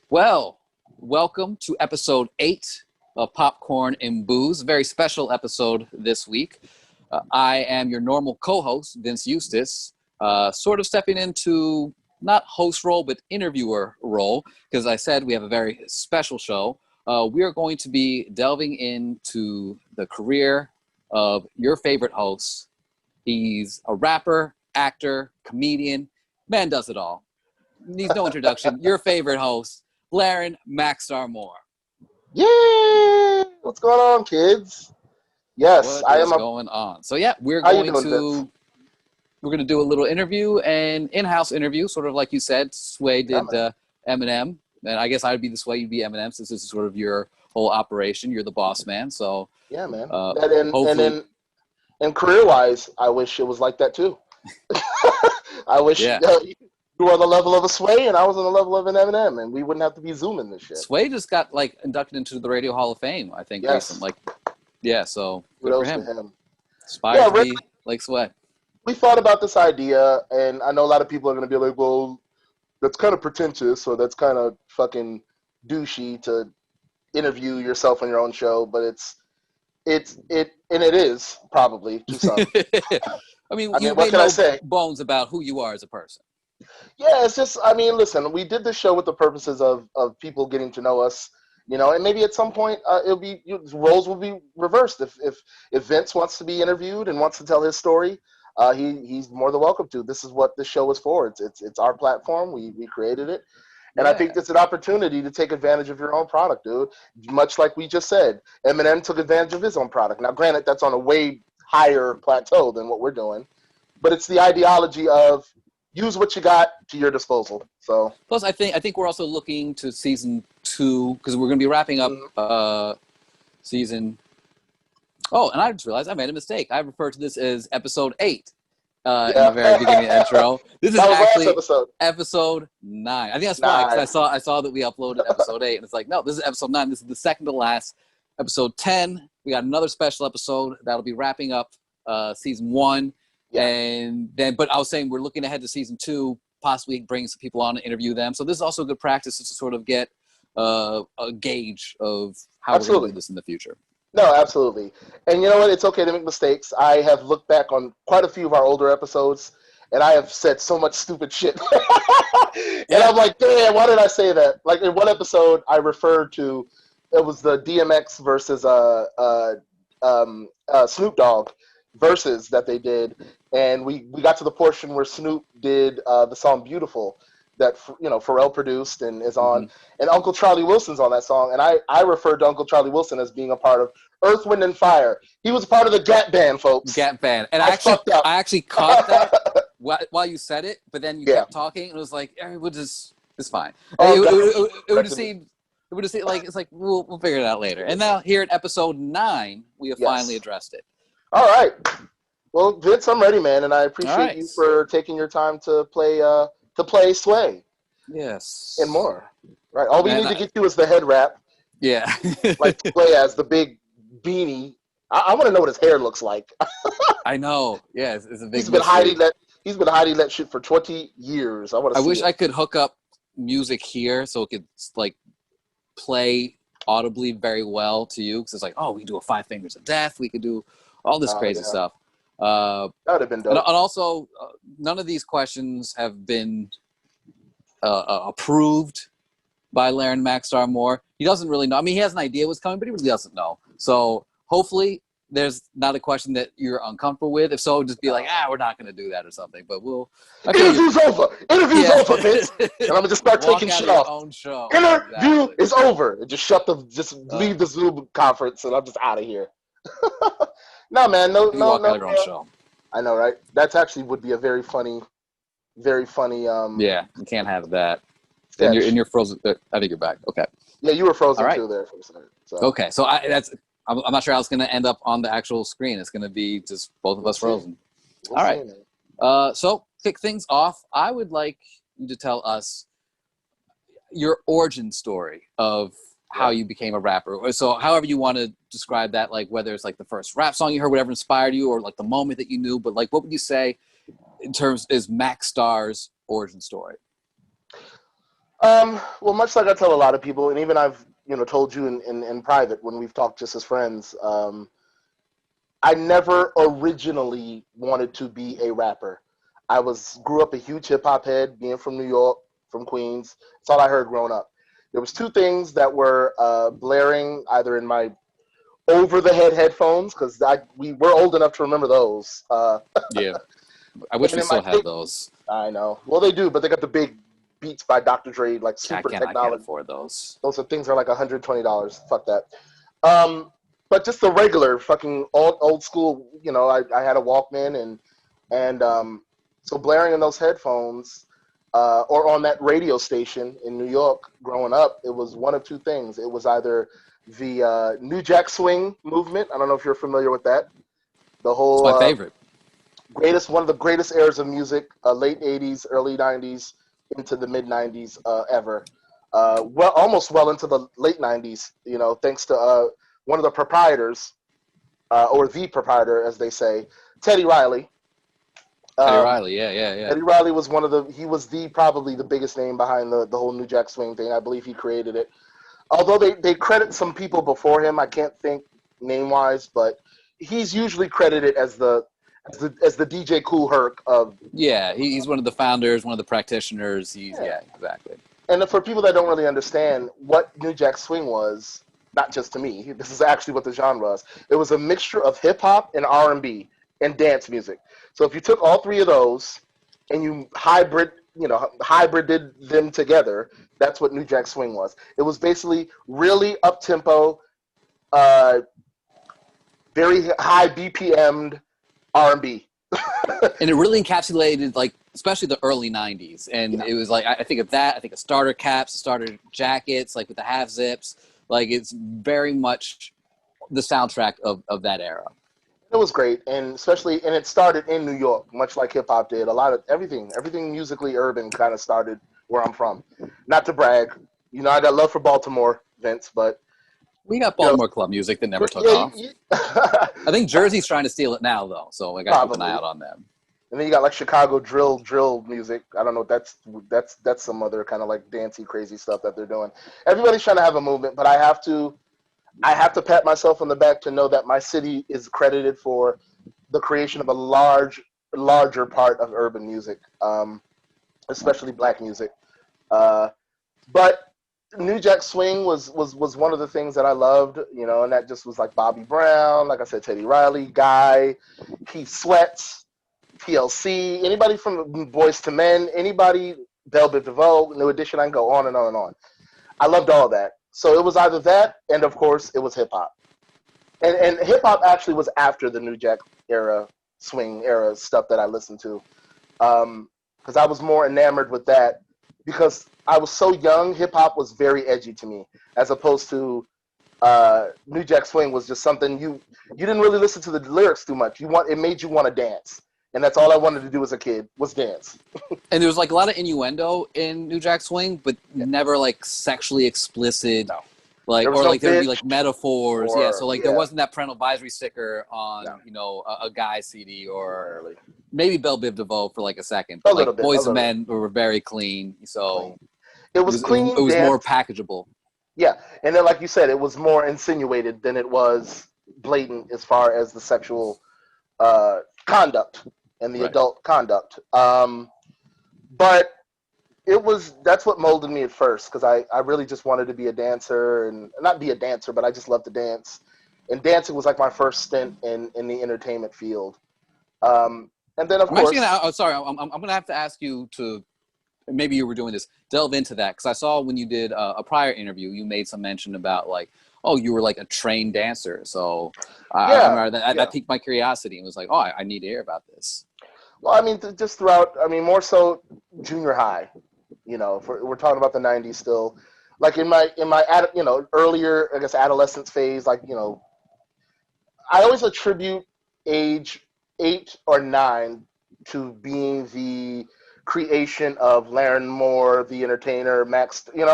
Well, welcome to episode 8 of Popcorn and Booze. A very special episode this week. I am your normal co-host, Vince Eustace, sort of stepping into not host role, but interviewer role, because I said we have a very special show. We are going to be delving into the career of your favorite host. He's a rapper, actor, comedian, man does it all. Needs no introduction. Your favorite host, Laren Moore. Yay! What's going on, kids? Yes, What is going on? So yeah, we're going to do a little interview, and in-house interview, sort of like you said. Sway did Eminem, and I guess I'd be the Sway, you'd be Eminem, since this is sort of your whole operation. You're the boss man, so yeah, man. And career-wise, I wish it was like that too. I wish. Yeah. You were on the level of a Sway, and I was on the level of an Eminem, and we wouldn't have to be zooming this shit. Sway just got inducted into the Radio Hall of Fame, I think, recently. So good for him. Aspires to be like Sway. We thought about this idea, and I know a lot of people are going to be like, "Well, that's kind of pretentious, or that's kind of fucking douchey to interview yourself on your own show," but it is probably to some. I mean, you made no bones about who you are as a person. Yeah, it's just, I mean, listen, we did this show with the purposes of people getting to know us, and maybe at some point roles will be reversed. If Vince wants to be interviewed and wants to tell his story, he's more than welcome to. This is what this show is for. It's our platform. We created it. And I think it's an opportunity to take advantage of your own product, dude. Much like we just said, Eminem took advantage of his own product. Now, granted, that's on a way higher plateau than what we're doing, but it's the ideology of use what you got to your disposal. So plus, I think we're also looking to season 2, because we're going to be wrapping up season. Oh, and I just realized I made a mistake. I referred to this as episode 8 in the very beginning intro. This is actually episode 9. I think that's why, because I saw that we uploaded episode 8, and it's like, no, this is episode 9. This is the second to last. Episode 10, we got another special episode that'll be wrapping up season 1. And then, but I was saying we're looking ahead to season 2, possibly bring some people on and interview them. So this is also a good practice to sort of get a gauge of how we're going to do this in the future. No, absolutely. And you know what? It's okay to make mistakes. I have looked back on quite a few of our older episodes, and I have said so much stupid shit. And I'm like, damn, why did I say that? Like in one episode, I referred to, it was the DMX versus Snoop Dogg verses that they did, and we got to the portion where Snoop did the song Beautiful that Pharrell produced and is on, and Uncle Charlie Wilson's on that song, and I referred to Uncle Charlie Wilson as being a part of Earth, Wind, and Fire. He was a part of the Gap Band, folks. Gap Band. And I actually caught that while you said it, but then you kept talking, and it was like, it's fine. It would have seemed like, it's like, we'll figure it out later. And now here at episode 9, we have finally addressed it. All right. Well, Vince, I'm ready, man, and I appreciate you for taking your time to play Sway. Yes. And more. Right. All we need to get you is the head wrap. Yeah. Like Sway has the big beanie. I want to know what his hair looks like. I know. Yeah, it's a big. He's been hiding that shit for 20 years. I wish I could hook up music here so it could like play audibly very well to you, because it's like, oh, we can do a 5 Fingers of Death. We could do all this crazy stuff. That would have been dope. And also, none of these questions have been approved by Laren Moore. He doesn't really know. I mean, he has an idea what's coming, but he really doesn't know. So hopefully there's not a question that you're uncomfortable with? If so, just be like, we're not going to do that or something. But Interview's over. Interview's over, Vince. And I'm gonna just start walk taking out shit of your off. own show. Interview is over. And just leave the Zoom conference, and I'm just out of here. No, man. No. Walk out of your own show. I know, right? That's actually would be a very funny. Yeah, you can't have that. Sketch. And you're frozen. I think you're back. Okay. Yeah, you were frozen too there for a second. So. Okay, so I'm not sure how it's going to end up on the actual screen. It's going to be just both of us frozen. All right. So kick things off. I would like you to tell us your origin story of how you became a rapper. So however you want to describe that, like whether it's like the first rap song you heard, whatever inspired you, or like the moment that you knew. But like, what would you say in terms is Max Starr's origin story? Well, much like I tell a lot of people, and even I've told you in private when we've talked just as friends, I never originally wanted to be a rapper. I grew up a huge hip hop head, being from New York, from Queens. That's all I heard growing up. There was two things that were blaring either in my over the head headphones, because we were old enough to remember those. Yeah, I wish we still had those. I know. Well, they do, but they got the big Beats by Dr. Dre, like super technology. I can't afford those. Those things are like $120. Fuck that. But just the regular fucking old school. I had a Walkman and so blaring in those headphones or on that radio station in New York growing up, it was one of two things. It was either the New Jack Swing movement. I don't know if you're familiar with that. The whole it's my favorite. One of the greatest eras of music, late 80s, early 90s. Into the mid 90s ever, almost well into the late 90s. Thanks to one of the proprietors, or the proprietor, as they say, Teddy Riley. Teddy Riley, yeah. Teddy Riley was probably the biggest name behind the whole New Jack Swing thing. I believe he created it. Although they credit some people before him, I can't think name wise, but he's usually credited as the DJ Kool Herc of. Yeah, he's one of the founders, one of the practitioners. Yeah, exactly. And for people that don't really understand what New Jack Swing was, not just to me, this is actually what the genre was. It was a mixture of hip hop and R&B and dance music. So if you took all three of those and you hybrided them together, that's what New Jack Swing was. It was basically really up tempo, very high BPM'd R&B. And it really encapsulated, like, especially the early 90s. And it was like, I think of that. I think of starter caps, starter jackets, like with the half zips. Like, it's very much the soundtrack of that era. It was great. And it started in New York, much like hip hop did. A lot of everything musically urban kind of started where I'm from. Not to brag. I got love for Baltimore, Vince, but we got Baltimore club music that never took off. I think Jersey's trying to steal it now, though, so I got to keep an eye out on them. And then you got like Chicago drill music. I don't know. That's some other kind of like dancey, crazy stuff that they're doing. Everybody's trying to have a movement, but I have to pat myself on the back to know that my city is credited for the creation of a larger part of urban music, especially black music. But New Jack Swing was one of the things that I loved, and that just was like Bobby Brown, like I said, Teddy Riley, Guy, Keith Sweats, TLC, anybody from Boys to Men, anybody, Belle Biv DeVoe, New Edition, I can go on and on and on. I loved all that. So it was either that, and of course, it was hip hop. And hip hop actually was after the New Jack era, swing era stuff that I listened to, because I was more enamored with that. Because I was so young, hip hop was very edgy to me, as opposed to New Jack Swing was just something you didn't really listen to the lyrics too much. It made you want to dance, and that's all I wanted to do as a kid was dance. And there was like a lot of innuendo in New Jack Swing, but never like sexually explicit. No. Like, or like there'd be like metaphors. So like there wasn't that parental advisory sticker on a Guy CD or maybe Belle Biv DeVoe for like a second. But like Boys and Men were very clean, so it was clean. It was more packageable. Yeah, and then like you said, it was more insinuated than it was blatant as far as the sexual conduct and the adult conduct. But that's what molded me at first, because I really just wanted to be a dancer, and not be a dancer, but I just loved to dance. and dancing was like my first stint in the entertainment field. And then of I'm course, actually gonna. Oh, sorry, I'm gonna have to ask you to. Maybe you were doing this. Delve into that because I saw when you did a prior interview, you made some mention about like, oh, you were like a trained dancer. So I yeah, remember that yeah. piqued my curiosity and was like, oh, I need to hear about this. Well, I mean, just throughout. I mean, more so junior high. You know, if we're talking about the '90s still. Like in my earlier, I guess, adolescence phase. Like, I always attribute age 8 or 9 to being the creation of Laren Moore, the entertainer, Max, because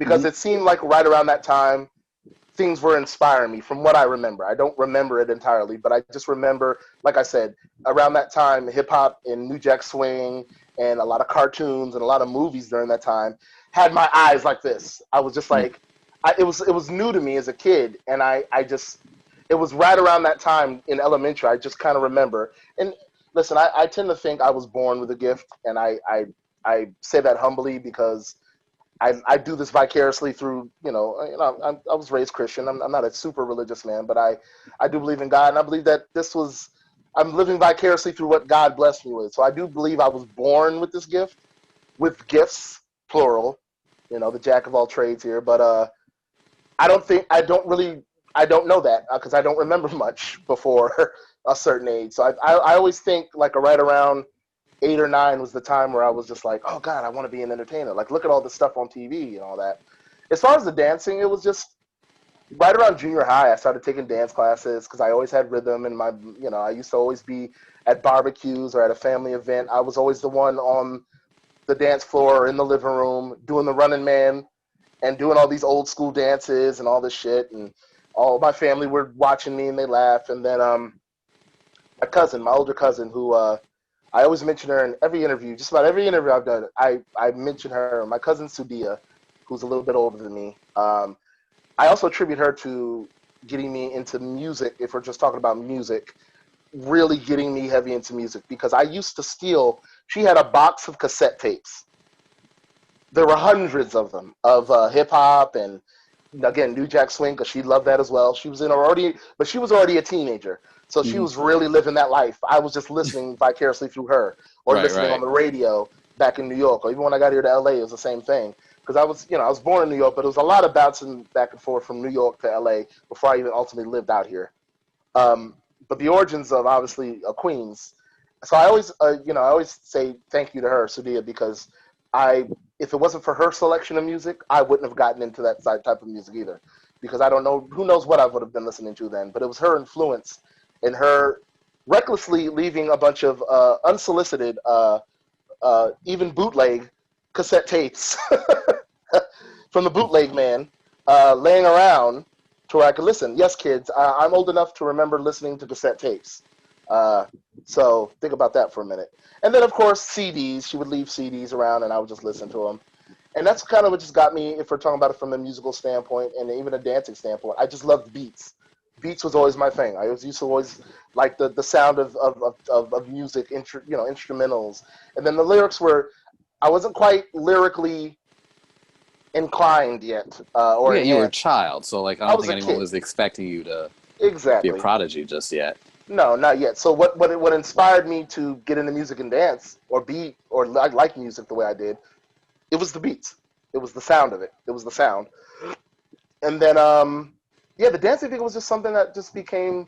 Mm-hmm. it seemed like right around that time, things were inspiring me from what I remember. I don't remember it entirely, but I just remember, like I said, around that time, hip hop and New Jack Swing and a lot of cartoons and a lot of movies during that time had my eyes like this. I was just like, it was new to me as a kid, and I just, it was right around that time in elementary. I just kind of remember. And listen, I tend to think I was born with a gift, and I say that humbly because I do this vicariously through, I was raised Christian. I'm not a super religious man, but I do believe in God. And I believe that I'm living vicariously through what God blessed me with. So I do believe I was born with this gift, with gifts, plural, the jack of all trades here. But I don't know that because I don't remember much before a certain age. So I always think like right around 8 or 9 was the time where I was just like, oh God, I want to be an entertainer. Like, look at all the stuff on TV and all that. As far as the dancing, it was just right around junior high. I started taking dance classes because I always had rhythm and I used to always be at barbecues or at a family event. I was always the one on the dance floor or in the living room doing the running man and doing all these old school dances and all this shit. And all my family were watching me and they laughed. And then my older cousin, who I always mention her in every interview, just about every interview I've done. I mention her. My cousin Sudia, who's a little bit older than me. I also attribute her to getting me into music. If we're just talking about music, really getting me heavy into music because I used to steal. She had a box of cassette tapes. There were hundreds of them of hip hop and again New Jack Swing because she loved that as well. She was but she was already a teenager. So she Mm-hmm. was really living that life. I was just listening vicariously through her or listening on the radio back in New York. Or even when I got here to LA, it was the same thing. Because I was born in New York, but it was a lot of bouncing back and forth from New York to LA before I even ultimately lived out here. But the origins of obviously Queens. So I always say thank you to her, Sudia, because if it wasn't for her selection of music, I wouldn't have gotten into that type of music either. Because I don't know, who knows what I would have been listening to then. But it was her influence and her recklessly leaving a bunch of unsolicited, even bootleg cassette tapes from the bootleg man laying around to where I could listen. Yes, kids, I'm old enough to remember listening to cassette tapes. So think about that for a minute. And then, of course, CDs. She would leave CDs around, and I would just listen to them. And that's kind of what just got me, if we're talking about it from a musical standpoint and even a dancing standpoint. I just loved beats. Beats was always my thing. I used to always like the sound of music, instrumentals. And then the lyrics were, I wasn't quite lyrically inclined yet or Yeah, you were a enhanced. child, so like I I don't was think a anyone kid. was expecting you to be a Exactly. prodigy just yet. No, not yet. So what inspired me to get into music and dance or like music the way I did, it was the beats. It was the sound of it. It was the sound. And then yeah, the dancing thing was just something that just became,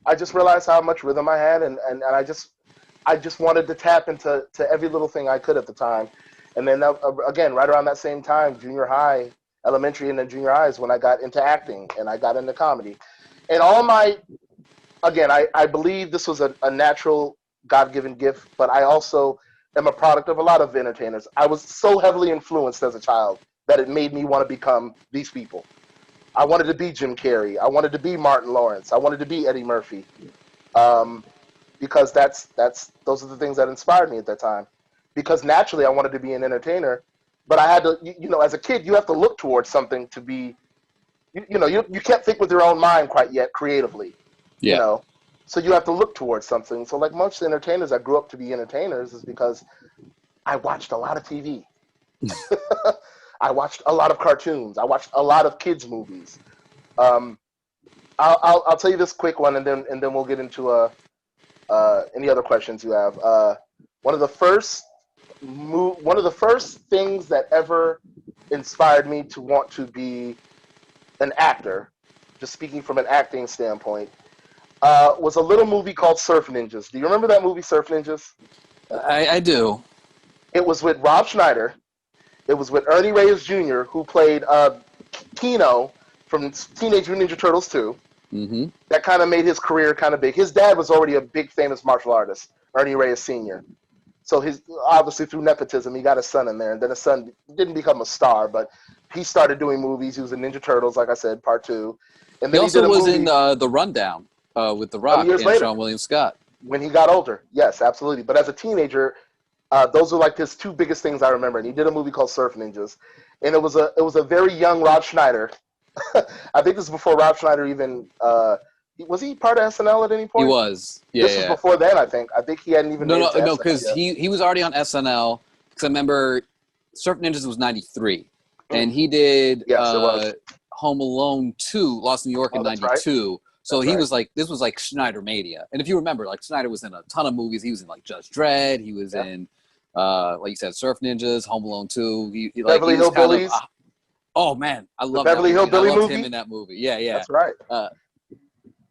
I just realized how much rhythm I had and I just wanted to tap into every little thing I could at the time. And then again, right around that same time, junior high, elementary, and then junior high is when I got into acting and I got into comedy. And again, I believe this was a natural God-given gift, but I also am a product of a lot of entertainers. I was so heavily influenced as a child that it made me want to become these people. I wanted to be Jim Carrey. I wanted to be Martin Lawrence. I wanted to be Eddie Murphy. Um, because those are the things that inspired me at that time. Because naturally I wanted to be an entertainer, but I had to, as a kid, you have to look towards something to be, you can't think with your own mind quite yet creatively, you Yeah. know, so you have to look towards something. So like most entertainers that grew up to be entertainers is because I watched a lot of TV. I watched a lot of cartoons. I watched a lot of kids movies. Um, I'll tell you this quick one, and then we'll get into any other questions you have. One of the first things that ever inspired me to want to be an actor, just speaking from an acting standpoint, was a little movie called Surf Ninjas. Do you remember that movie, Surf Ninjas? I do. It was with Rob Schneider. It was with Ernie Reyes Jr., who played Kino from Teenage Mutant Ninja Turtles 2. Mm-hmm. That kind of made his career kind of big. His dad was already a big, famous martial artist, Ernie Reyes Sr. So obviously through nepotism, he got a son in there. And then his son didn't become a star, but he started doing movies. He was in Ninja Turtles, like I said, Part 2. And then He also did a was movie in The Rundown with The Rock years and later, Sean William Scott. when he got older. Yes, absolutely. But as a teenager, those are like his two biggest things I remember. And he did a movie called Surf Ninjas. And it was a very young Rob Schneider. I think this is before Rob Schneider even was he part of SNL at any point? He was. Yeah, this was before then, I think. I think he hadn't even No, made it to SNL because yet. he was already on SNL. Because I remember Surf Ninjas was 93. And he did Yes, it was. Home Alone 2, Lost in New York in 92. Right. So that's he was like, this was like Schneider Mania. And if you remember, like Schneider was in a ton of movies. He was in like Judge Dredd. He was in, like you said, Surf Ninjas, Home Alone 2. Beverly Hillbillies. Oh man, I love Beverly Hillbilly movie. Him in that movie. Yeah, yeah. That's right.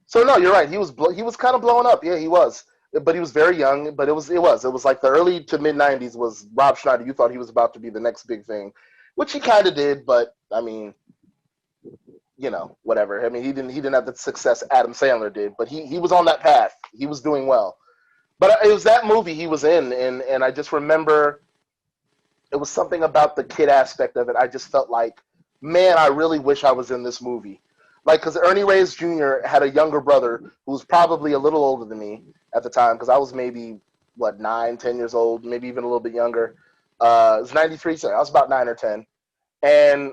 So no, you're right. He was kind of blowing up. Yeah, he was. But he was very young. But it was like the early to mid '90s was Rob Schneider. You thought he was about to be the next big thing, which he kind of did. But I mean, you know, whatever. I mean, he didn't have the success Adam Sandler did. But he was on that path. He was doing well. But it was that movie he was in, and I just remember it was something about the kid aspect of it. I just felt like, man, I really wish I was in this movie. Like, because Ernie Reyes Jr. had a younger brother who was probably a little older than me at the time, because I was maybe, 9, 10 years old, maybe even a little bit younger. It was 93, so I was about 9 or 10. And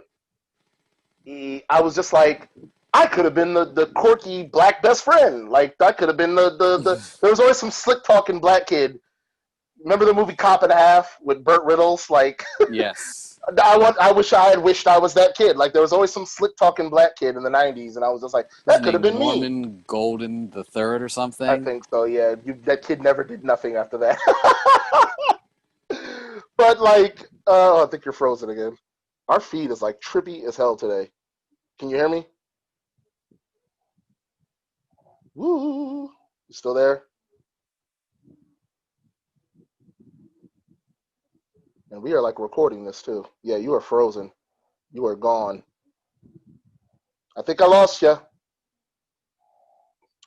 I was just like, I could have been the quirky black best friend. Like, I could have been the there was always some slick-talking black kid. Remember the movie Cop and a Half with Burt Riddles? Like, yes. I wish I had wished I was that kid. Like, there was always some slick talking black kid in the '90s, and I was just like, that could have been me. Norman Golden the Third or something. I think so. Yeah, that kid never did nothing after that. But like, I think you're frozen again. Our feed is like trippy as hell today. Can you hear me? Woo! You still there? And we are like recording this too. Yeah, you are frozen. You are gone. I think I lost you.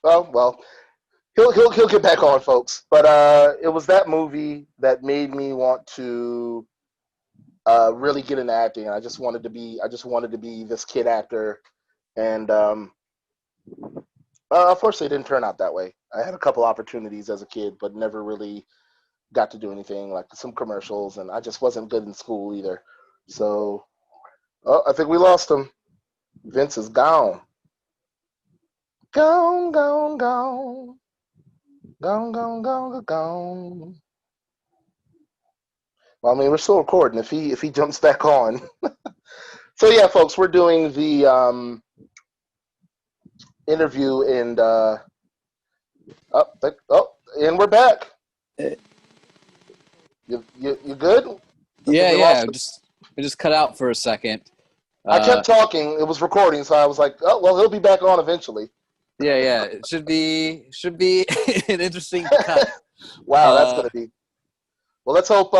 Oh, well, he'll get back on, folks. But it was that movie that made me want to really get into acting. I just wanted to be this kid actor, and unfortunately, it didn't turn out that way. I had a couple opportunities as a kid, but never really got to do anything, like some commercials, and I just wasn't good in school either. So, I think we lost him. Vince is gone. Gone, gone, gone. Gone, gone, gone, gone. Well, I mean, we're still recording if he jumps back on. So yeah, folks, we're doing the interview, and and we're back. You good? Yeah. I just cut out for a second. I kept talking. It was recording, so I was like, "Oh, well, he'll be back on eventually." Yeah. It should be an interesting cut. Wow, that's gonna be. Well, let's hope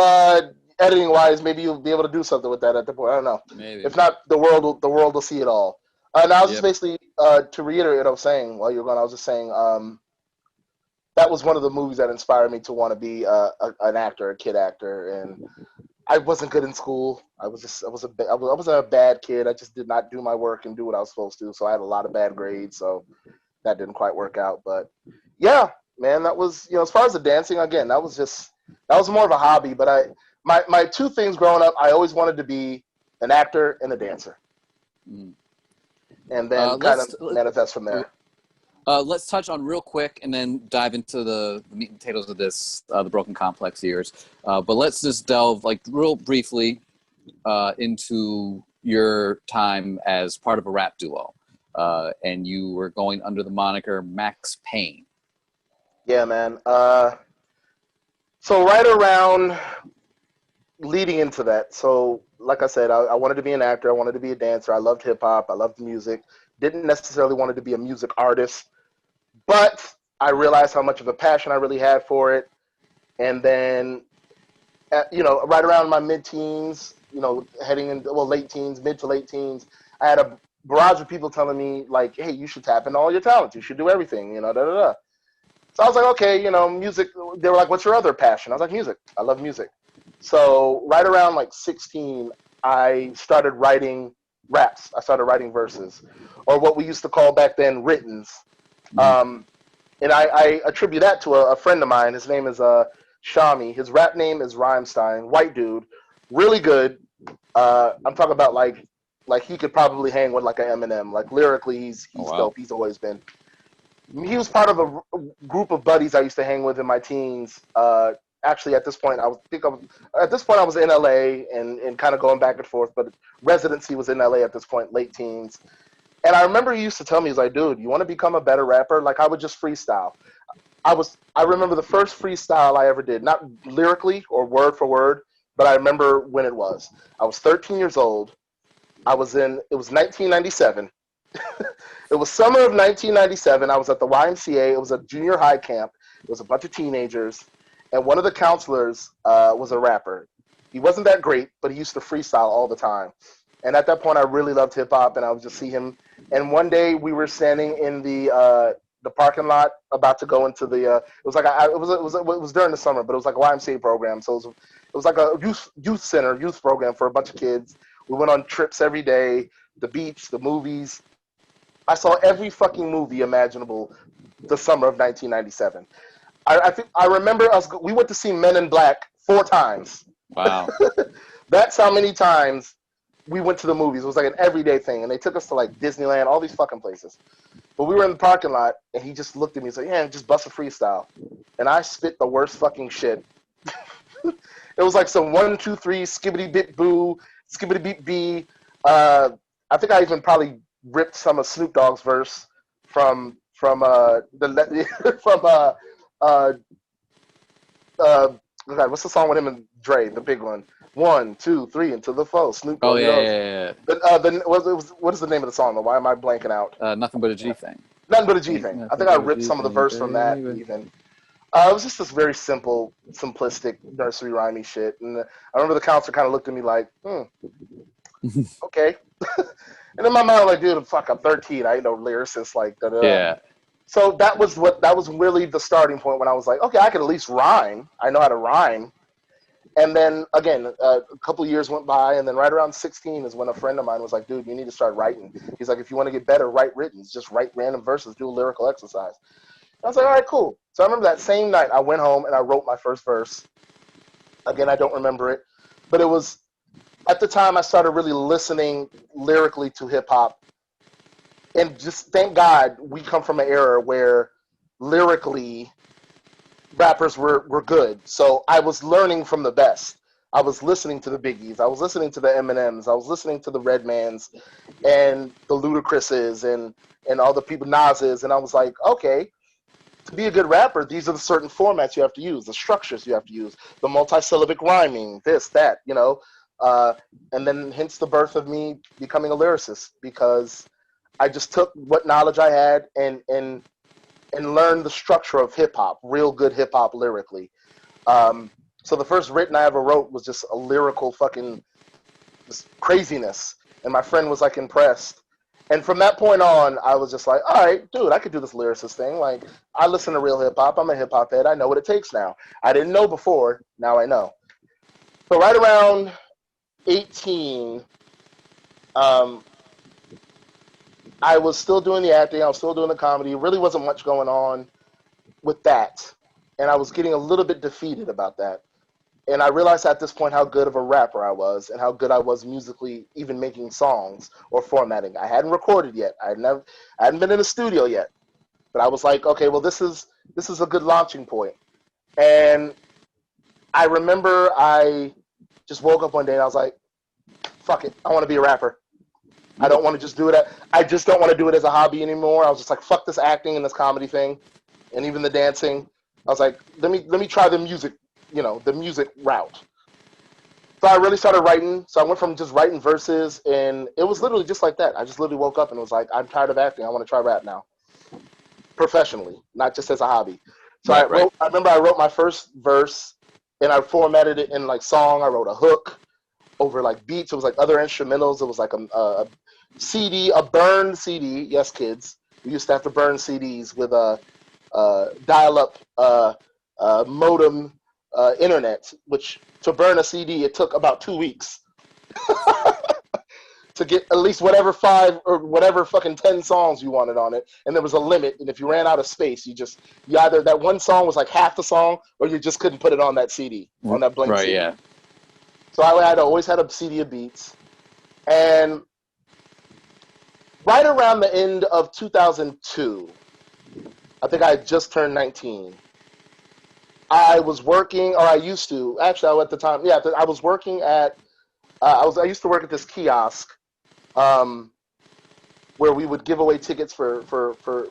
editing wise, maybe you'll be able to do something with that at the point. I don't know. Maybe. If not, the world will see it all. And I was just basically to reiterate what I was saying while you were gone. I was just saying that was one of the movies that inspired me to want to be an actor, a kid actor, and I wasn't good in school. I wasn't a bad kid. I just did not do my work and do what I was supposed to. So I had a lot of bad grades. So that didn't quite work out. But yeah, man, that was, as far as the dancing, again, that was more of a hobby. But my two things growing up, I always wanted to be an actor and a dancer, and then kind of manifest from there. Let's touch on real quick and then dive into the meat and potatoes of this, the Broken Complex years. But let's just delve like real briefly into your time as part of a rap duo. and you were going under the moniker Max Payne. Yeah, man. So right around leading into that, so like I said, I wanted to be an actor. I wanted to be a dancer. I loved hip hop. I loved music. Didn't necessarily want to be a music artist, but I realized how much of a passion I really had for it. And then, right around my mid-teens, heading into, late teens, mid to late teens, I had a barrage of people telling me, like, hey, you should tap into all your talents. You should do everything, da, da, da. So I was like, okay, music. They were like, what's your other passion? I was like, music. I love music. So right around like 16, I started writing raps. I started writing verses, or what we used to call back then writtens. And I attribute that to a friend of mine. His name is Shami. His rap name is Rhymestein. White dude, really good. I'm talking about like he could probably hang with like an Eminem. Like lyrically, he's dope. He's always been. He was part of a group of buddies I used to hang with in my teens. Actually, at this point, I was in LA and kind of going back and forth. But residency was in LA at this point, late teens. And I remember he used to tell me, he's like, dude, you want to become a better rapper? Like, I would just freestyle. I remember the first freestyle I ever did, not lyrically or word for word, but I remember when it was. I was 13 years old. It was 1997. It was summer of 1997. I was at the YMCA. It was a junior high camp. It was a bunch of teenagers. And one of the counselors was a rapper. He wasn't that great, but he used to freestyle all the time. And at that point, I really loved hip hop, and I would just see him. And one day, we were standing in the parking lot, about to go into the. It was during the summer, but it was like a YMCA program, so it was like a youth program for a bunch of kids. We went on trips every day, the beach, the movies. I saw every fucking movie imaginable. The summer of 1997. I remember we went to see Men in Black 4 times. Wow. That's how many times we went to the movies. It was like an everyday thing. And they took us to like Disneyland, all these fucking places. But we were in the parking lot, and he just looked at me and said, yeah, just bust a freestyle. And I spit the worst fucking shit. It was like some 1, 2, 3, skibbity bit boo, skibbity beat B. I think I even probably ripped some of Snoop Dogg's verse from what's the song with him and Dre, the big one? 1, 2, 3 into the flow. Snoop Dogg. Oh yeah. What is the name of the song? Why am I blanking out? Nothing but a G thing. Nothing but a G thing. I think I ripped some of the verse from that even. It was just this very simple, simplistic nursery rhymey shit. And I remember the counselor kind of looked at me like, okay. And in my mind, I'm like, dude, fuck, I'm 13. I ain't no lyricist. Like, da-da. Yeah. So that was really the starting point when I was like, okay, I can at least rhyme. I know how to rhyme. And then again, a couple of years went by, and then right around 16 is when a friend of mine was like, dude, you need to start writing. He's like, if you want to get better, write writtens. Just write random verses, do a lyrical exercise. And I was like, all right, cool. So I remember that same night I went home and I wrote my first verse. Again, I don't remember it, but it was at the time I started really listening lyrically to hip hop. And just thank God we come from an era where lyrically rappers were good. So I was learning from the best. I was listening to the Biggies. I was listening to the Eminems. I was listening to the Redmans and the Ludacrises and all the people, Nas's. And I was like, okay, to be a good rapper, these are the certain formats you have to use, the structures you have to use, the multisyllabic rhyming, this, that, and then hence the birth of me becoming a lyricist, because I just took what knowledge I had and learned the structure of hip hop, real good hip hop lyrically. So the first written I ever wrote was just a lyrical fucking just craziness, and my friend was like impressed. And from that point on, I was just like, all right, dude, I could do this lyricist thing. Like, I listen to real hip hop. I'm a hip hop head. I know what it takes now. I didn't know before. Now I know. So right around 18, I was still doing the acting. I was still doing the comedy. Really wasn't much going on with that. And I was getting a little bit defeated about that. And I realized at this point how good of a rapper I was and how good I was musically, even making songs or formatting. I hadn't recorded yet. I hadn't been in the studio yet. But I was like, okay, well, this is a good launching point. And I remember I just woke up one day and I was like, fuck it, I want to be a rapper. I don't want to just do it. I just don't want to do it as a hobby anymore. I was just like, fuck this acting and this comedy thing, and even the dancing. I was like, let me try the music, the music route. So I really started writing. So I went from just writing verses, and it was literally just like that. I just literally woke up and was like, I'm tired of acting. I want to try rap now, professionally, not just as a hobby. So Right. I remember I wrote my first verse, and I formatted it in like song. I wrote a hook over like beats. It was like other instrumentals. It was like a CD, a burned CD. Yes, kids, we used to have to burn CDs with a dial-up modem internet, which to burn a CD it took about 2 weeks to get at least whatever 5 or whatever fucking 10 songs you wanted on it, and there was a limit. And if you ran out of space, you either that one song was like half the song, or you just couldn't put it on that CD, on that blank Right. CD. Yeah. So I had always had a CD of beats, and right around the end of 2002, I think I had just turned 19. I was working, or I used to, actually, at the time, yeah, I was working at, I used to work at this kiosk where we would give away tickets for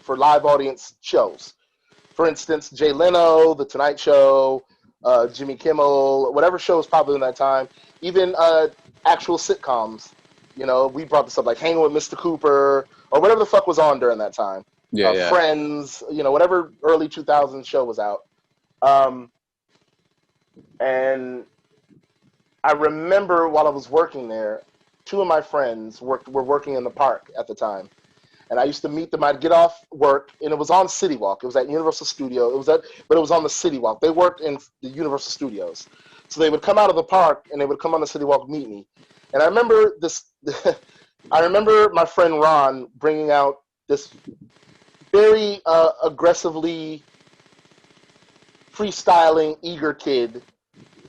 live audience shows. For instance, Jay Leno, The Tonight Show, Jimmy Kimmel, whatever show was popular in that time, even actual sitcoms. We brought this up, like Hanging with Mr. Cooper, or whatever the fuck was on during that time. Yeah. Yeah. Friends, whatever early 2000s show was out. And I remember while I was working there, 2 of my friends were working in the park at the time. And I used to meet them. I'd get off work, and it was on City Walk. It was at Universal Studios. But it was on the City Walk. They worked in the Universal Studios, so they would come out of the park and they would come on the City Walk, meet me. And I remember this. I remember my friend Ron bringing out this very aggressively freestyling, eager kid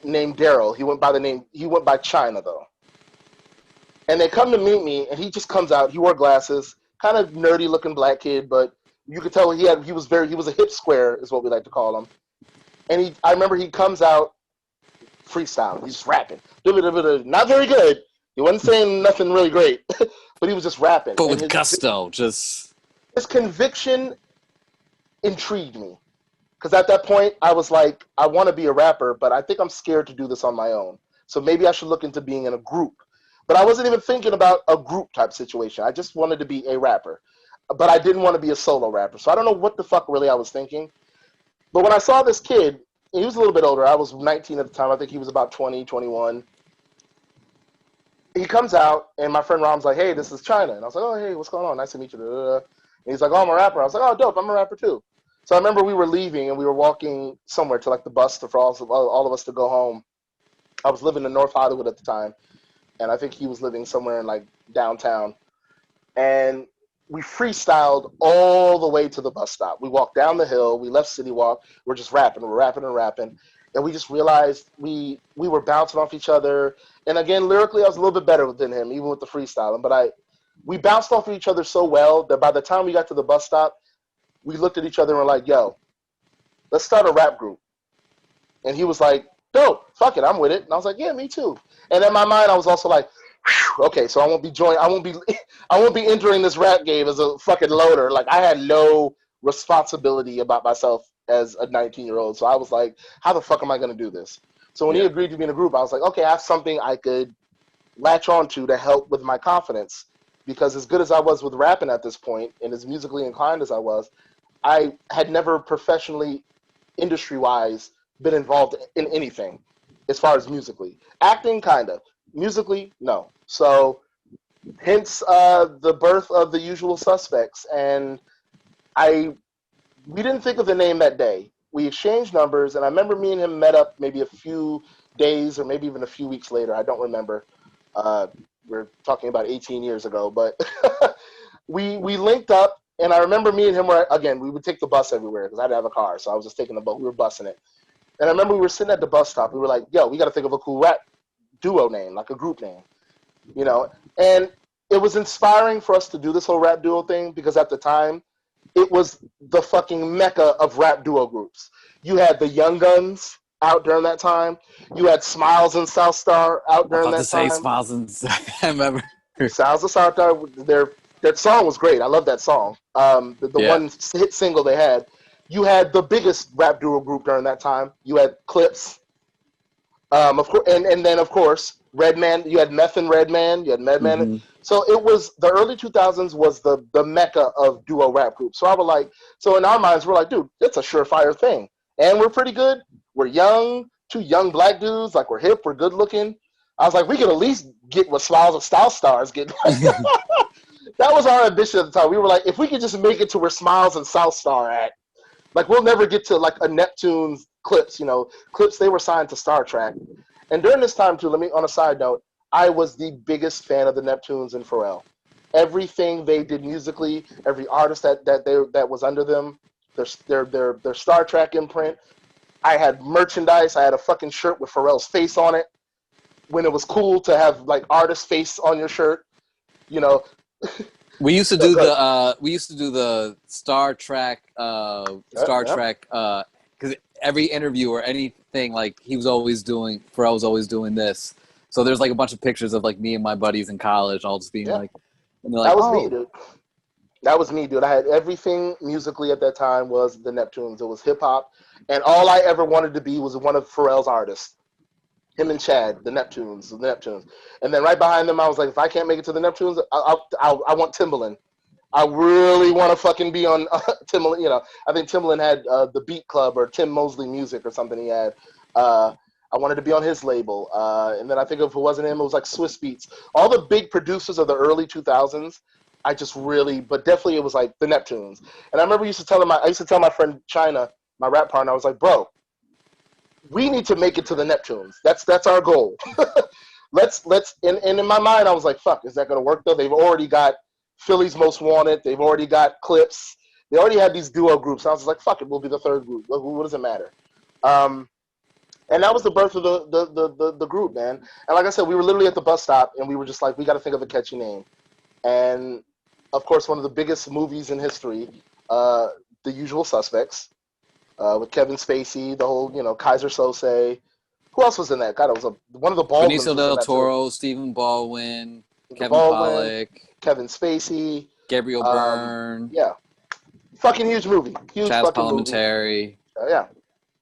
named Daryl. He went by China though. And they come to meet me, and he just comes out. He wore glasses, kind of nerdy looking black kid, but you could tell he was a hip square, is what we like to call him. And I remember he comes out freestyling. He's just rapping, not very good. He wasn't saying nothing really great, but he was just rapping. But with gusto, just his conviction intrigued me, because at that point I was like, I want to be a rapper, but I think I'm scared to do this on my own. So maybe I should look into being in a group. But I wasn't even thinking about a group type situation. I just wanted to be a rapper. But I didn't want to be a solo rapper. So I don't know what the fuck really I was thinking. But when I saw this kid, he was a little bit older. I was 19 at the time. I think he was about 20, 21. He comes out, and my friend Rom's like, hey, this is China. And I was like, oh, hey, what's going on? Nice to meet you. And he's like, oh, I'm a rapper. I was like, oh, dope, I'm a rapper too. So I remember we were leaving, and we were walking somewhere to like the bus for all of us to go home. I was living in North Hollywood at the time. And I think he was living somewhere in like downtown. And we freestyled all the way to the bus stop. We walked down the hill. We left City Walk. We're just rapping. We're rapping and rapping. And we just realized we were bouncing off each other. And again, lyrically, I was a little bit better than him, even with the freestyling. But we bounced off of each other so well that by the time we got to the bus stop, we looked at each other and were like, yo, let's start a rap group. And he was like, dope, fuck it, I'm with it. And I was like, yeah, me too. And in my mind, I was also like, okay, so I won't be entering this rap game as a fucking loader. Like, I had no responsibility about myself as a 19-year-old. So I was like, how the fuck am I going to do this? So when he agreed to be in a group, I was like, okay, I have something I could latch onto to help with my confidence. Because as good as I was with rapping at this point, and as musically inclined as I had never professionally, industry-wise, been involved in anything as far as musically. Acting, kind of. Musically, no. So hence the birth of The Usual Suspects. And we didn't think of the name that day. We exchanged numbers, and I remember me and him met up maybe a few days or maybe even a few weeks later. I don't remember. We're talking about 18 years ago. But we linked up, and I remember me and him we would take the bus everywhere because I didn't have a car, so I was just taking the bus. We were busing it. And I remember we were sitting at the bus stop. We were like, yo, we got to think of a cool rap duo name, like a group name, And it was inspiring for us to do this whole rap duo thing because at the time, it was the fucking mecca of rap duo groups. You had the Young Guns out during that time. You had Smiles and South Star out during that time. Smiles and I remember. Sounds of Sartar. Their song was great. I love that song. The Yeah. one hit single they had. You had the biggest rap duo group during that time. You had Clips, of course, and then of course Redman. You had Meth and Redman. You had Medman. Mm-hmm. So it was the early 2000s was the mecca of duo rap groups. So I was like, so in our minds we're like, dude, it's a surefire thing, and we're pretty good. We're young, two young black dudes. Like we're hip, we're good looking. I was like, we could at least get what Smiles of Style Stars get. That was our ambition at the time. We were like, if we could just make it to where Smiles and South Star at, like we'll never get to like a Neptune's Clips, Clips, they were signed to Star Trek. And during this time too, let me, on a side note, I was the biggest fan of the Neptunes and Pharrell. Everything they did musically, every artist that was under them, their Star Trek imprint. I had merchandise. I had a fucking shirt with Pharrell's face on it. When it was cool to have like artist face on your shirt, We used to do the Star Trek because every interview or anything, like Pharrell was always doing this. So there's like a bunch of pictures of like me and my buddies in college all just being like, and they're like, that was me, dude. That was me, dude. I had everything musically at that time was the Neptunes. It was hip hop, and all I ever wanted to be was one of Pharrell's artists. Him and Chad, the Neptunes. And then right behind them, I was like, if I can't make it to the Neptunes, I want Timbaland. I really want to fucking be on Timbaland. I think Timbaland had the Beat Club or Tim Mosley Music or something he had. I wanted to be on his label. And then I think if it wasn't him, it was like Swiss Beats. All the big producers of the early 2000s, but definitely it was like the Neptunes. And I remember I used to tell my friend China, my rap partner, I was like, bro, we need to make it to the Neptunes. That's our goal. let's and in my mind I was like, fuck, is that gonna work though? They've already got Philly's Most Wanted, they've already got Clips, they already had these duo groups. I was like, fuck it, we'll be the third group. What does it matter? And that was the birth of the group, man. And like I said, we were literally at the bus stop and we were just like, we gotta think of a catchy name. And of course one of the biggest movies in history, The Usual Suspects. With Kevin Spacey, the whole, Kaiser Sose. Who else was in that? God, it was one of the Baldwins. Benicio del Toro, Stephen Baldwin, Kevin Pollak, Kevin Spacey, Gabriel Byrne. Yeah, fucking huge movie. Huge Chaz fucking Palminteri. movie. Yeah,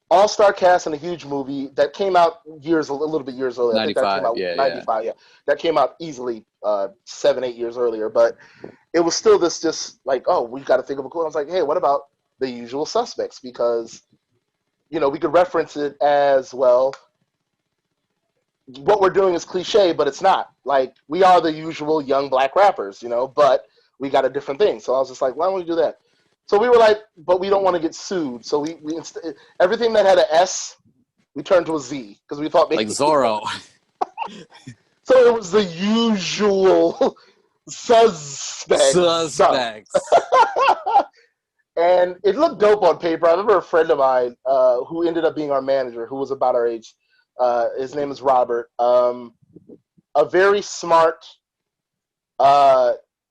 all-star cast in a huge movie that came out a little bit years earlier. 95, I think that came out 95. Yeah, that came out easily 7-8 years earlier. But it was still this just like, oh, we got to think of a cool. I was like, hey, what about The Usual Suspects? Because we could reference it as well. What we're doing is cliche, but it's not. Like, we are the usual young black rappers, but we got a different thing. So I was just like, why don't we do that? So we were like, but we don't want to get sued. So we everything that had an S, we turned to a Z because we thought maybe like Zorro. So it was The Usual Suspects. And it looked dope on paper. I remember a friend of mine who ended up being our manager, who was about our age. His name is Robert. A very smart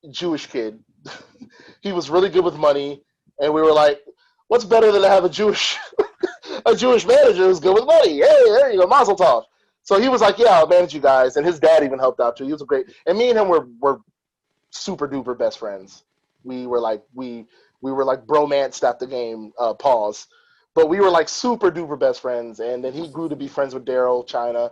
Jewish kid. He was really good with money, and we were like, "What's better than to have a Jewish manager who's good with money? Hey, there you go, Mazel Tov." So he was like, "Yeah, I'll manage you guys," and his dad even helped out too. He was a great. And me and him were super duper best friends. We were like bromance at the game. Pause. But we were like super duper best friends, and then he grew to be friends with Daryl, China,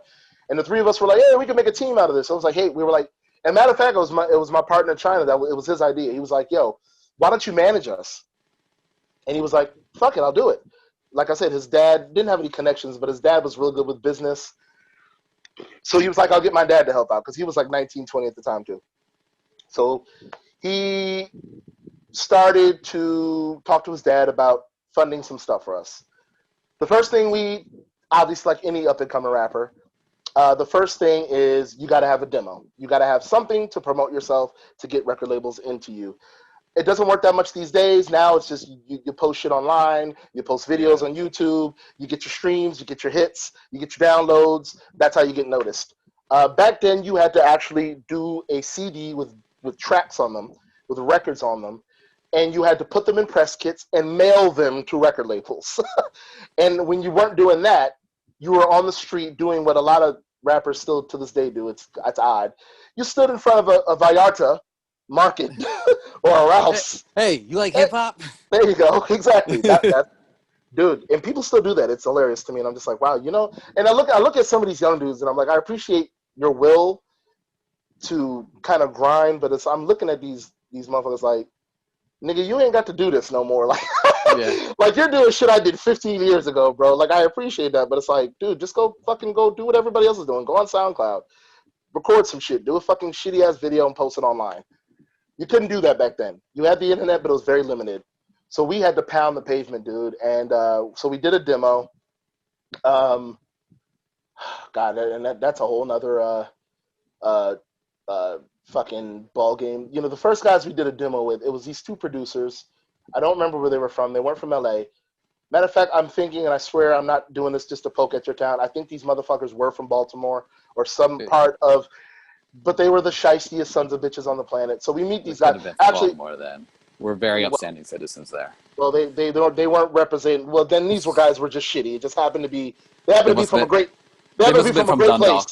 and the three of us were like, "Hey, we can make a team out of this." So I was like, "Hey," we were like, and matter of fact, it was my partner China it was his idea. He was like, "Yo, why don't you manage us?" And he was like, "Fuck it, I'll do it." Like I said, his dad didn't have any connections, but his dad was real good with business. So he was like, "I'll get my dad to help out," because he was like 19, 20 at the time too. So he started to talk to his dad about funding some stuff for us. The first thing we, obviously like any up-and-coming rapper, the first thing is you got to have a demo. You got to have something to promote yourself to get record labels into you. It doesn't work that much these days. Now it's just you post shit online, you post videos on YouTube, you get your streams, you get your hits, you get your downloads. That's how you get noticed. Back then, you had to actually do a CD with tracks on them, with records on them, and you had to put them in press kits and mail them to record labels. And when you weren't doing that, you were on the street doing what a lot of rappers still to this day do. It's odd. You stood in front of a Vallarta market or a Rouse. Hey, you like hip hop? There you go. Exactly. That dude. And people still do that. It's hilarious to me. And I'm just like, wow, you know. And I look at some of these young dudes, and I'm like, I appreciate your will to kind of grind, but I'm looking at these motherfuckers like, nigga, you ain't got to do this no more. Like, like you're doing shit I did 15 years ago, bro. Like, I appreciate that, but it's like, dude, just go do what everybody else is doing. Go on SoundCloud, record some shit, do a fucking shitty ass video and post it online. You couldn't do that back then. You had the internet, but it was very limited. So we had to pound the pavement, dude. And so we did a demo. God, and that's a whole nother fucking ball game. You know, the first guys we did a demo with, it was these two producers. I don't remember where they were from. They weren't from LA. Matter of fact, I'm thinking, and I swear I'm not doing this just to poke at your town, I think these motherfuckers were from Baltimore or some part of, but they were the shiestiest sons of bitches on the planet. So we meet these guys. Actually, Baltimore then. We're very upstanding citizens there. Well, they weren't representing. Well, then these guys were just shitty. It just happened to be. They happened to be from a great. They happened to be from a great place.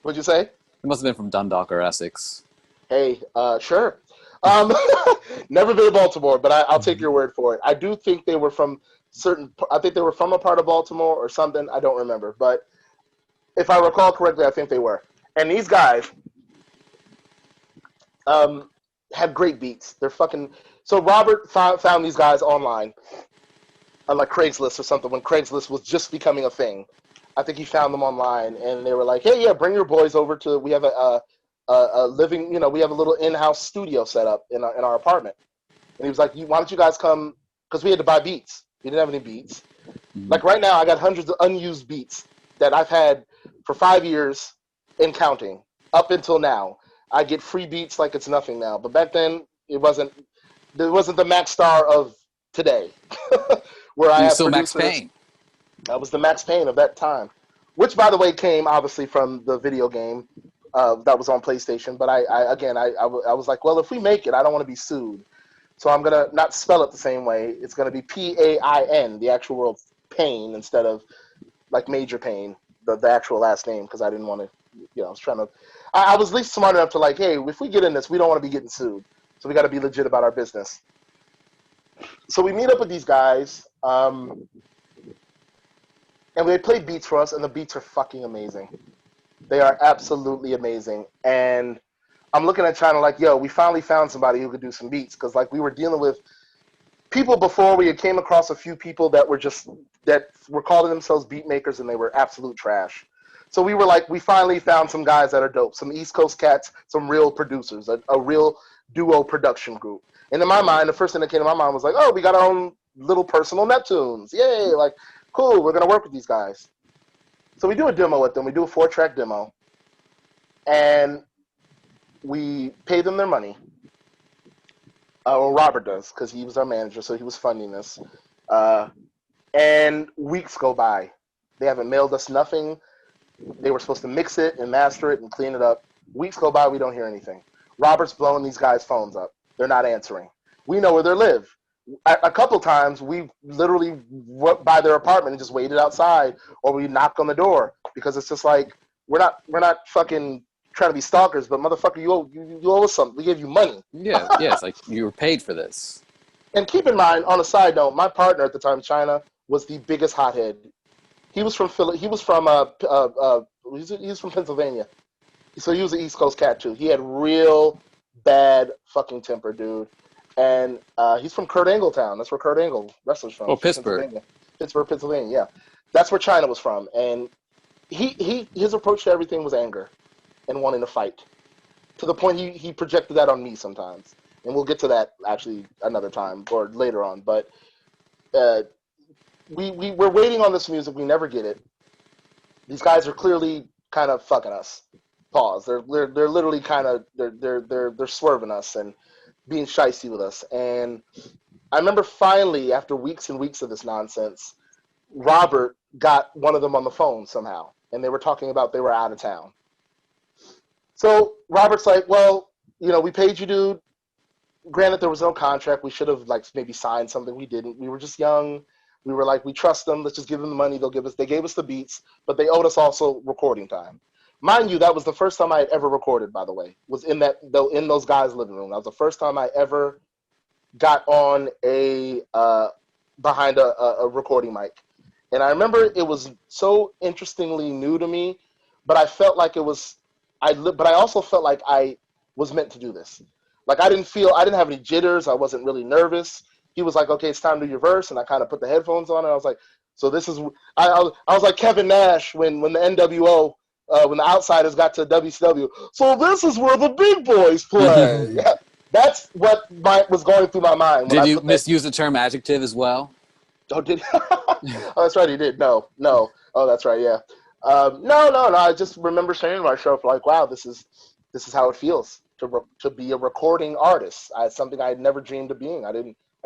What'd you say? It must have been from Dundalk or Essex. Hey, sure. Never been to Baltimore, but I'll take your word for it. I do think they were from I think they were from a part of Baltimore or something. I don't remember, but if I recall correctly, I think they were. And these guys have great beats. They're fucking. So Robert found these guys online on like Craigslist or something when Craigslist was just becoming a thing. I think he found them online, and they were like, "Hey, yeah, bring your boys over to. We have a living, you know, we have a little in-house studio set up in our apartment." And he was like, "Why don't you guys come?" Because we had to buy beats. We didn't have any beats. Mm-hmm. Like right now, I got hundreds of unused beats that I've had for 5 years and counting up until now. I get free beats like it's nothing now, but back then it wasn't. There wasn't the Max Star of today, where I have still producers. Max Payne. I was the Max Payne of that time, which, by the way, came obviously from the video game that was on PlayStation. But I was like, well, if we make it, I don't want to be sued, so I'm gonna not spell it the same way. It's gonna be Pain, the actual word Pain, instead of like Major Pain, the actual last name, because I didn't want to. You know, I was trying to. I was at least smart enough to like, hey, if we get in this, we don't want to be getting sued. So we got to be legit about our business. So we meet up with these guys, and they play beats for us, and the beats are fucking amazing. They are absolutely amazing. And I'm looking at China like, yo, we finally found somebody who could do some beats, because like we were dealing with people before. We had came across a few people that were calling themselves beat makers, and they were absolute trash. So we were like, we finally found some guys that are dope, some East Coast cats, some real producers, a real duo production group. And in my mind, the first thing that came to my mind was like, oh, we got our own little personal Neptunes. Yay, like, cool, we're going to work with these guys. So we do a demo with them. We do a 4-track demo. And we pay them their money. Well, Robert does, because he was our manager, so he was funding this. And weeks go by. They haven't mailed us nothing. They were supposed to mix it and master it and clean it up. Weeks go by, we don't hear anything. Robert's blowing these guys' phones up. They're not answering. We know where they live. A couple times, we literally went by their apartment and just waited outside, or we knocked on the door, because it's just like, we're not fucking trying to be stalkers, but motherfucker, you owe us something. We gave you money. Yeah, it's like you were paid for this. And keep in mind, on a side note, my partner at the time, China, was the biggest hothead. He was from he's from Pennsylvania. So he was an East Coast cat too. He had real bad fucking temper, dude. And he's from Kurt Angle town. That's where Kurt Angle wrestles from. Oh, Pittsburgh. Pittsburgh, Pennsylvania, yeah. That's where China was from. And his approach to everything was anger and wanting to fight. To the point he projected that on me sometimes. And we'll get to that actually another time or later on. But we're waiting on this music. We never get it. These guys are clearly kind of fucking us. Pause. They're literally kind of they're swerving us and being shicey with us. And I remember finally, after weeks and weeks of this nonsense, Robert got one of them on the phone somehow, and they were talking about they were out of town. So Robert's like, well, you know, we paid you, dude. Granted, there was no contract. We should have like maybe signed something. We didn't. We were just young. We were like, we trust them. Let's just give them the money. They gave us the beats, but they owed us also recording time. Mind you, that was the first time I had ever recorded, by the way, was in those guys' living room. That was the first time I ever got on behind a recording mic. And I remember it was so interestingly new to me, but I felt like but I also felt like I was meant to do this. Like I didn't have any jitters. I wasn't really nervous. He was like, okay, it's time to do your verse. And I kind of put the headphones on and I was like, so this is, I was like Kevin Nash when the NWO, when the Outsiders got to WCW. So this is where the big boys play. That's what was going through my mind. Did you misuse the term adjective as well? Oh, did oh, that's right, he did. No. Oh, that's right, yeah. No. I just remember saying to myself, like, wow, this is how it feels to be a recording artist. It's something I had never dreamed of being. I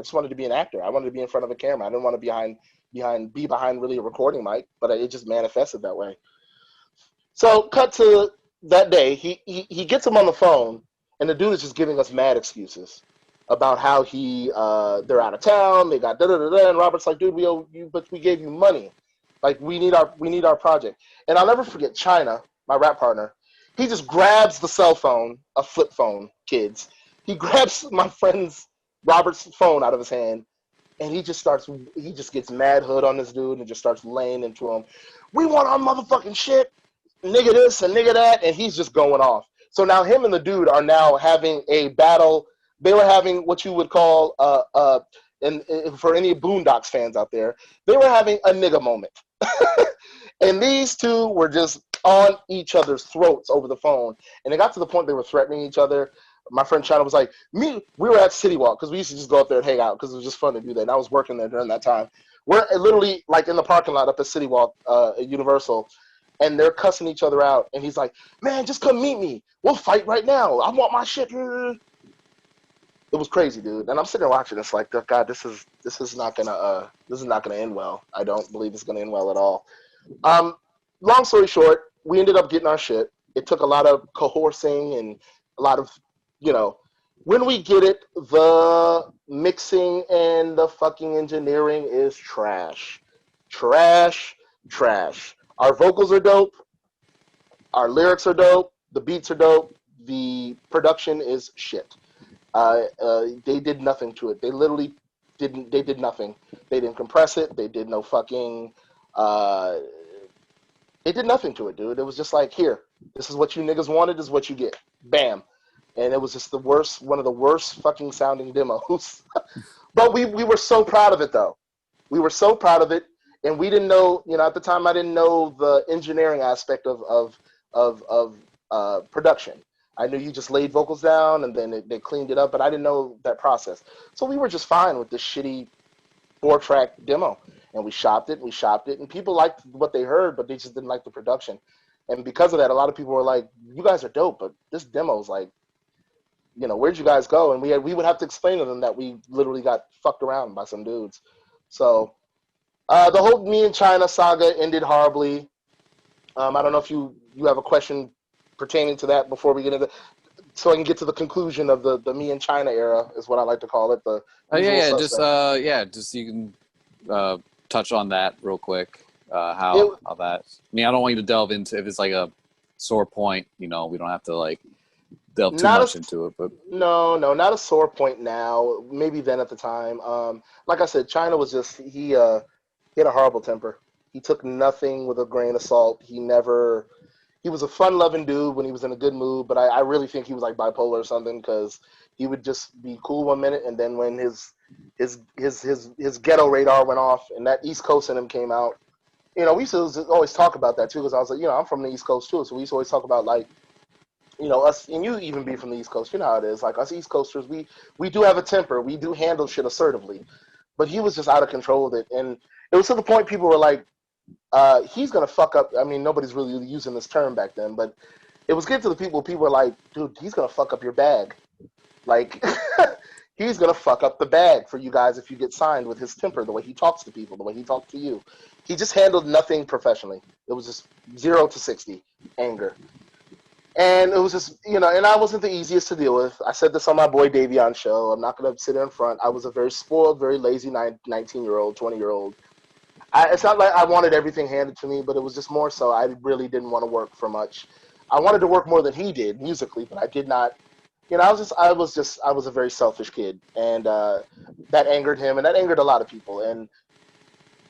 just wanted to be an actor. I wanted to be in front of a camera. I didn't want to be behind really a recording mic, but it just manifested that way. So cut to that day, he gets him on the phone, and the dude is just giving us mad excuses about how they're out of town, they got da-da-da-da, and Robert's like, dude, we owe you, but we gave you money. Like, we need our project. And I'll never forget China, my rap partner. He just grabs the cell phone, a flip phone, kids. He grabs my friend's Robert's phone out of his hand, and he just gets mad hood on this dude and just starts laying into him. We want our motherfucking shit, nigga this and nigga that, and he's just going off. So now him and the dude are now having a battle. They were having what you would call, and for any Boondocks fans out there, they were having a nigga moment. And these two were just on each other's throats over the phone. And it got to the point they were threatening each other. My friend China was like, we were at City Walk, because we used to just go up there and hang out, because it was just fun to do that. And I was working there during that time. We're literally like in the parking lot up at City Walk at Universal, and they're cussing each other out. And he's like, man, just come meet me. We'll fight right now. I want my shit. It was crazy, dude. And I'm sitting there watching this like, God, this is not gonna end well. I don't believe it's gonna end well at all. Long story short, we ended up getting our shit. It took a lot of coercing and a lot of, when we get it, the mixing and the fucking engineering is trash. Trash. Our vocals are dope. Our lyrics are dope. The beats are dope. The production is shit. They did nothing to it. They literally did nothing. They didn't compress it. They did no fucking, they did nothing to it, dude. It was just like, here, this is what you niggas wanted, this is what you get. Bam. And it was just one of the worst fucking sounding demos. But we were so proud of it, though. We were so proud of it, and we didn't know, at the time I didn't know the engineering aspect of production. I knew you just laid vocals down and then they cleaned it up, but I didn't know that process. So we were just fine with this shitty 4-track demo. And we shopped it, and people liked what they heard, but they just didn't like the production. And because of that, a lot of people were like, you guys are dope, but this demo's like, where'd you guys go? And we would have to explain to them that we literally got fucked around by some dudes. So the whole me and China saga ended horribly. I don't know if you have a question pertaining to that before we get into, so I can get to the conclusion of the me and China era, is what I like to call it. Just you can touch on that real quick. How that? I mean, I don't want you to delve into if it's like a sore point. We don't have to like delve too much into it. But no, not a sore point now. Maybe then at the time. Like I said, China was just he had a horrible temper. He took nothing with a grain of salt. He was a fun-loving dude when he was in a good mood, but I really think he was like bipolar or something, because he would just be cool one minute, and then when his ghetto radar went off and that East Coast in him came out, we used to always talk about that too, because I was like, I'm from the East Coast too, so we used to always talk about like, us, and you even be from the East Coast, you know how it is, like us East Coasters, we do have a temper, we do handle shit assertively, but he was just out of control with it, and it was to the point people were like, he's gonna fuck up. I mean, nobody's really using this term back then, but it was getting to the people were like, dude, he's gonna fuck up your bag. Like, he's gonna fuck up the bag for you guys if you get signed with his temper, the way he talks to people, the way he talked to you. He just handled nothing professionally. It was just 0 to 60 anger. And it was just, you know, and I wasn't the easiest to deal with. I said this on my boy Davion's show. I'm not going to sit in front. I was a very spoiled, very lazy 19-year-old, 20-year-old. It's not like I wanted everything handed to me, but it was just more so I really didn't want to work for much. I wanted to work more than he did musically, but I did not. You know, I was a very selfish kid, and that angered him, and that angered a lot of people. And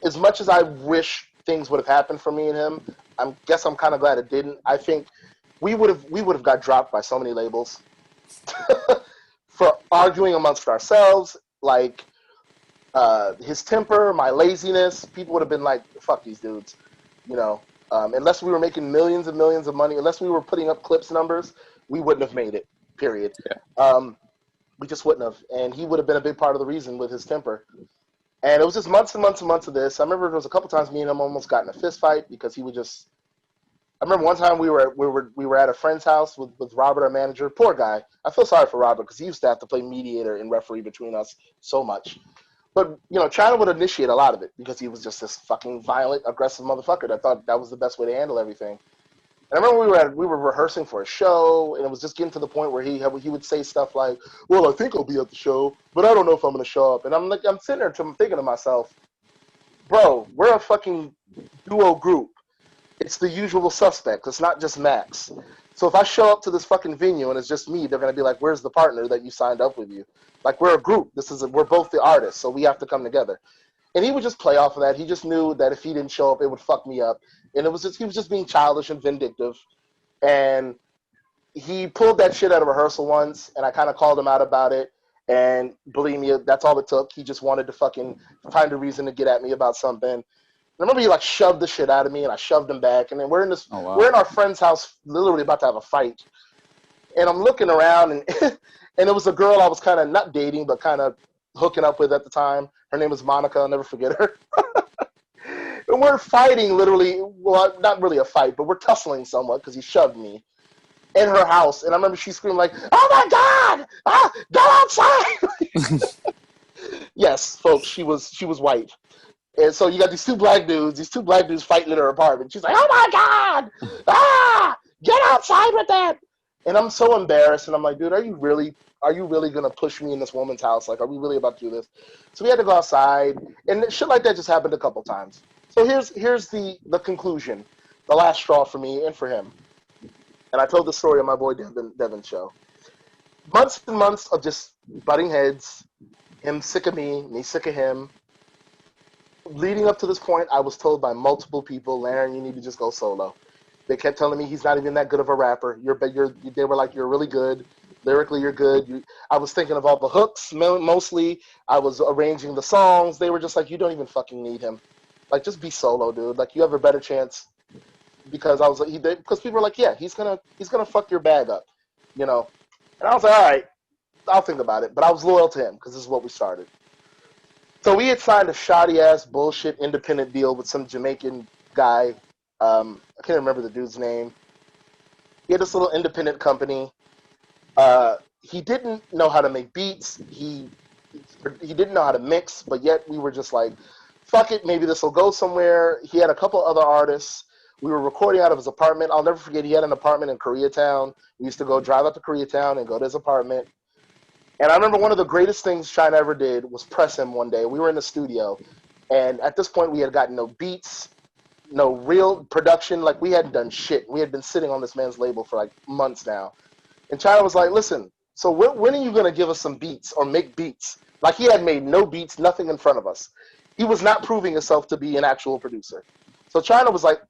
as much as I wish things would have happened for me and him, guess I'm kind of glad it didn't. I think we would have got dropped by so many labels for arguing amongst ourselves, like his temper, my laziness. People would have been like, "Fuck these dudes," you know. Unless we were making millions and millions of money, unless we were putting up clips numbers, we wouldn't have made it. Period. We just wouldn't have, and he would have been a big part of the reason with his temper. And it was just months and months and months of this. I remember there was a couple times me and him almost got in a fist fight because he would just. I remember one time we were at a friend's house with Robert, our manager. Poor guy. I feel sorry for Robert because he used to have to play mediator and referee between us so much. But, you know, China would initiate a lot of it because he was just this fucking violent, aggressive motherfucker that thought that was the best way to handle everything. And I remember we were rehearsing for a show, and it was just getting to the point where he would say stuff like, "Well, I think I'll be at the show, but I don't know if I'm going to show up." And I'm sitting there thinking to myself, bro, we're a fucking duo group. It's the usual suspects. It's not just Max. So if I show up to this fucking venue and it's just me, they're gonna be like, "Where's the partner that you signed up with you?" Like, we're a group. We're both the artists, so we have to come together. And he would just play off of that. He just knew that if he didn't show up, it would fuck me up. And he was just being childish and vindictive. And he pulled that shit out of rehearsal once, and I kind of called him out about it. And believe me, that's all it took. He just wanted to fucking find a reason to get at me about something. I remember he like shoved the shit out of me, and I shoved him back. And then we're in our friend's house, literally about to have a fight. And I'm looking around, and and it was a girl I was kind of not dating, but kind of hooking up with at the time. Her name was Monica. I'll never forget her. And we're fighting, literally. Well, not really a fight, but we're tussling somewhat because he shoved me in her house. And I remember she screamed like, "Oh my God! Ah, go outside!" Yes, folks, she was white. And so you got these two black dudes fighting in her apartment. She's like, "Oh my God! Ah! Get outside with that!" And I'm so embarrassed, and I'm like, "Dude, are you really gonna push me in this woman's house? Like, are we really about to do this?" So we had to go outside, and shit like that just happened a couple times. So here's the conclusion, the last straw for me and for him. And I told the story on my boy Devin's show. Months and months of just butting heads, him sick of me sick of him. Leading up to this point, I was told by multiple people, "Laren, you need to just go solo." They kept telling me he's not even that good of a rapper. They were like, "You're really good. Lyrically, you're good." I was thinking of all the hooks, mostly. I was arranging the songs. They were just like, "You don't even fucking need him. Like, just be solo, dude. Like, you have a better chance." Because I was like, because people were like, "Yeah, he's gonna fuck your bag up," you know. And I was like, "All right, I'll think about it." But I was loyal to him because this is what we started. So we had signed a shoddy-ass bullshit independent deal with some Jamaican guy. I can't remember the dude's name. He had this little independent company. He didn't know how to make beats. He didn't know how to mix, but yet we were just like, fuck it, maybe this will go somewhere. He had a couple other artists. We were recording out of his apartment. I'll never forget, he had an apartment in Koreatown. We used to go drive out to Koreatown and go to his apartment. And I remember one of the greatest things China ever did was press him one day. We were in the studio, and at this point we had gotten no beats, no real production. Like, we hadn't done shit. We had been sitting on this man's label for like months now. And China was like, "Listen, so when are you going to give us some beats or make beats?" Like, he had made no beats, nothing in front of us. He was not proving himself to be an actual producer. So China was like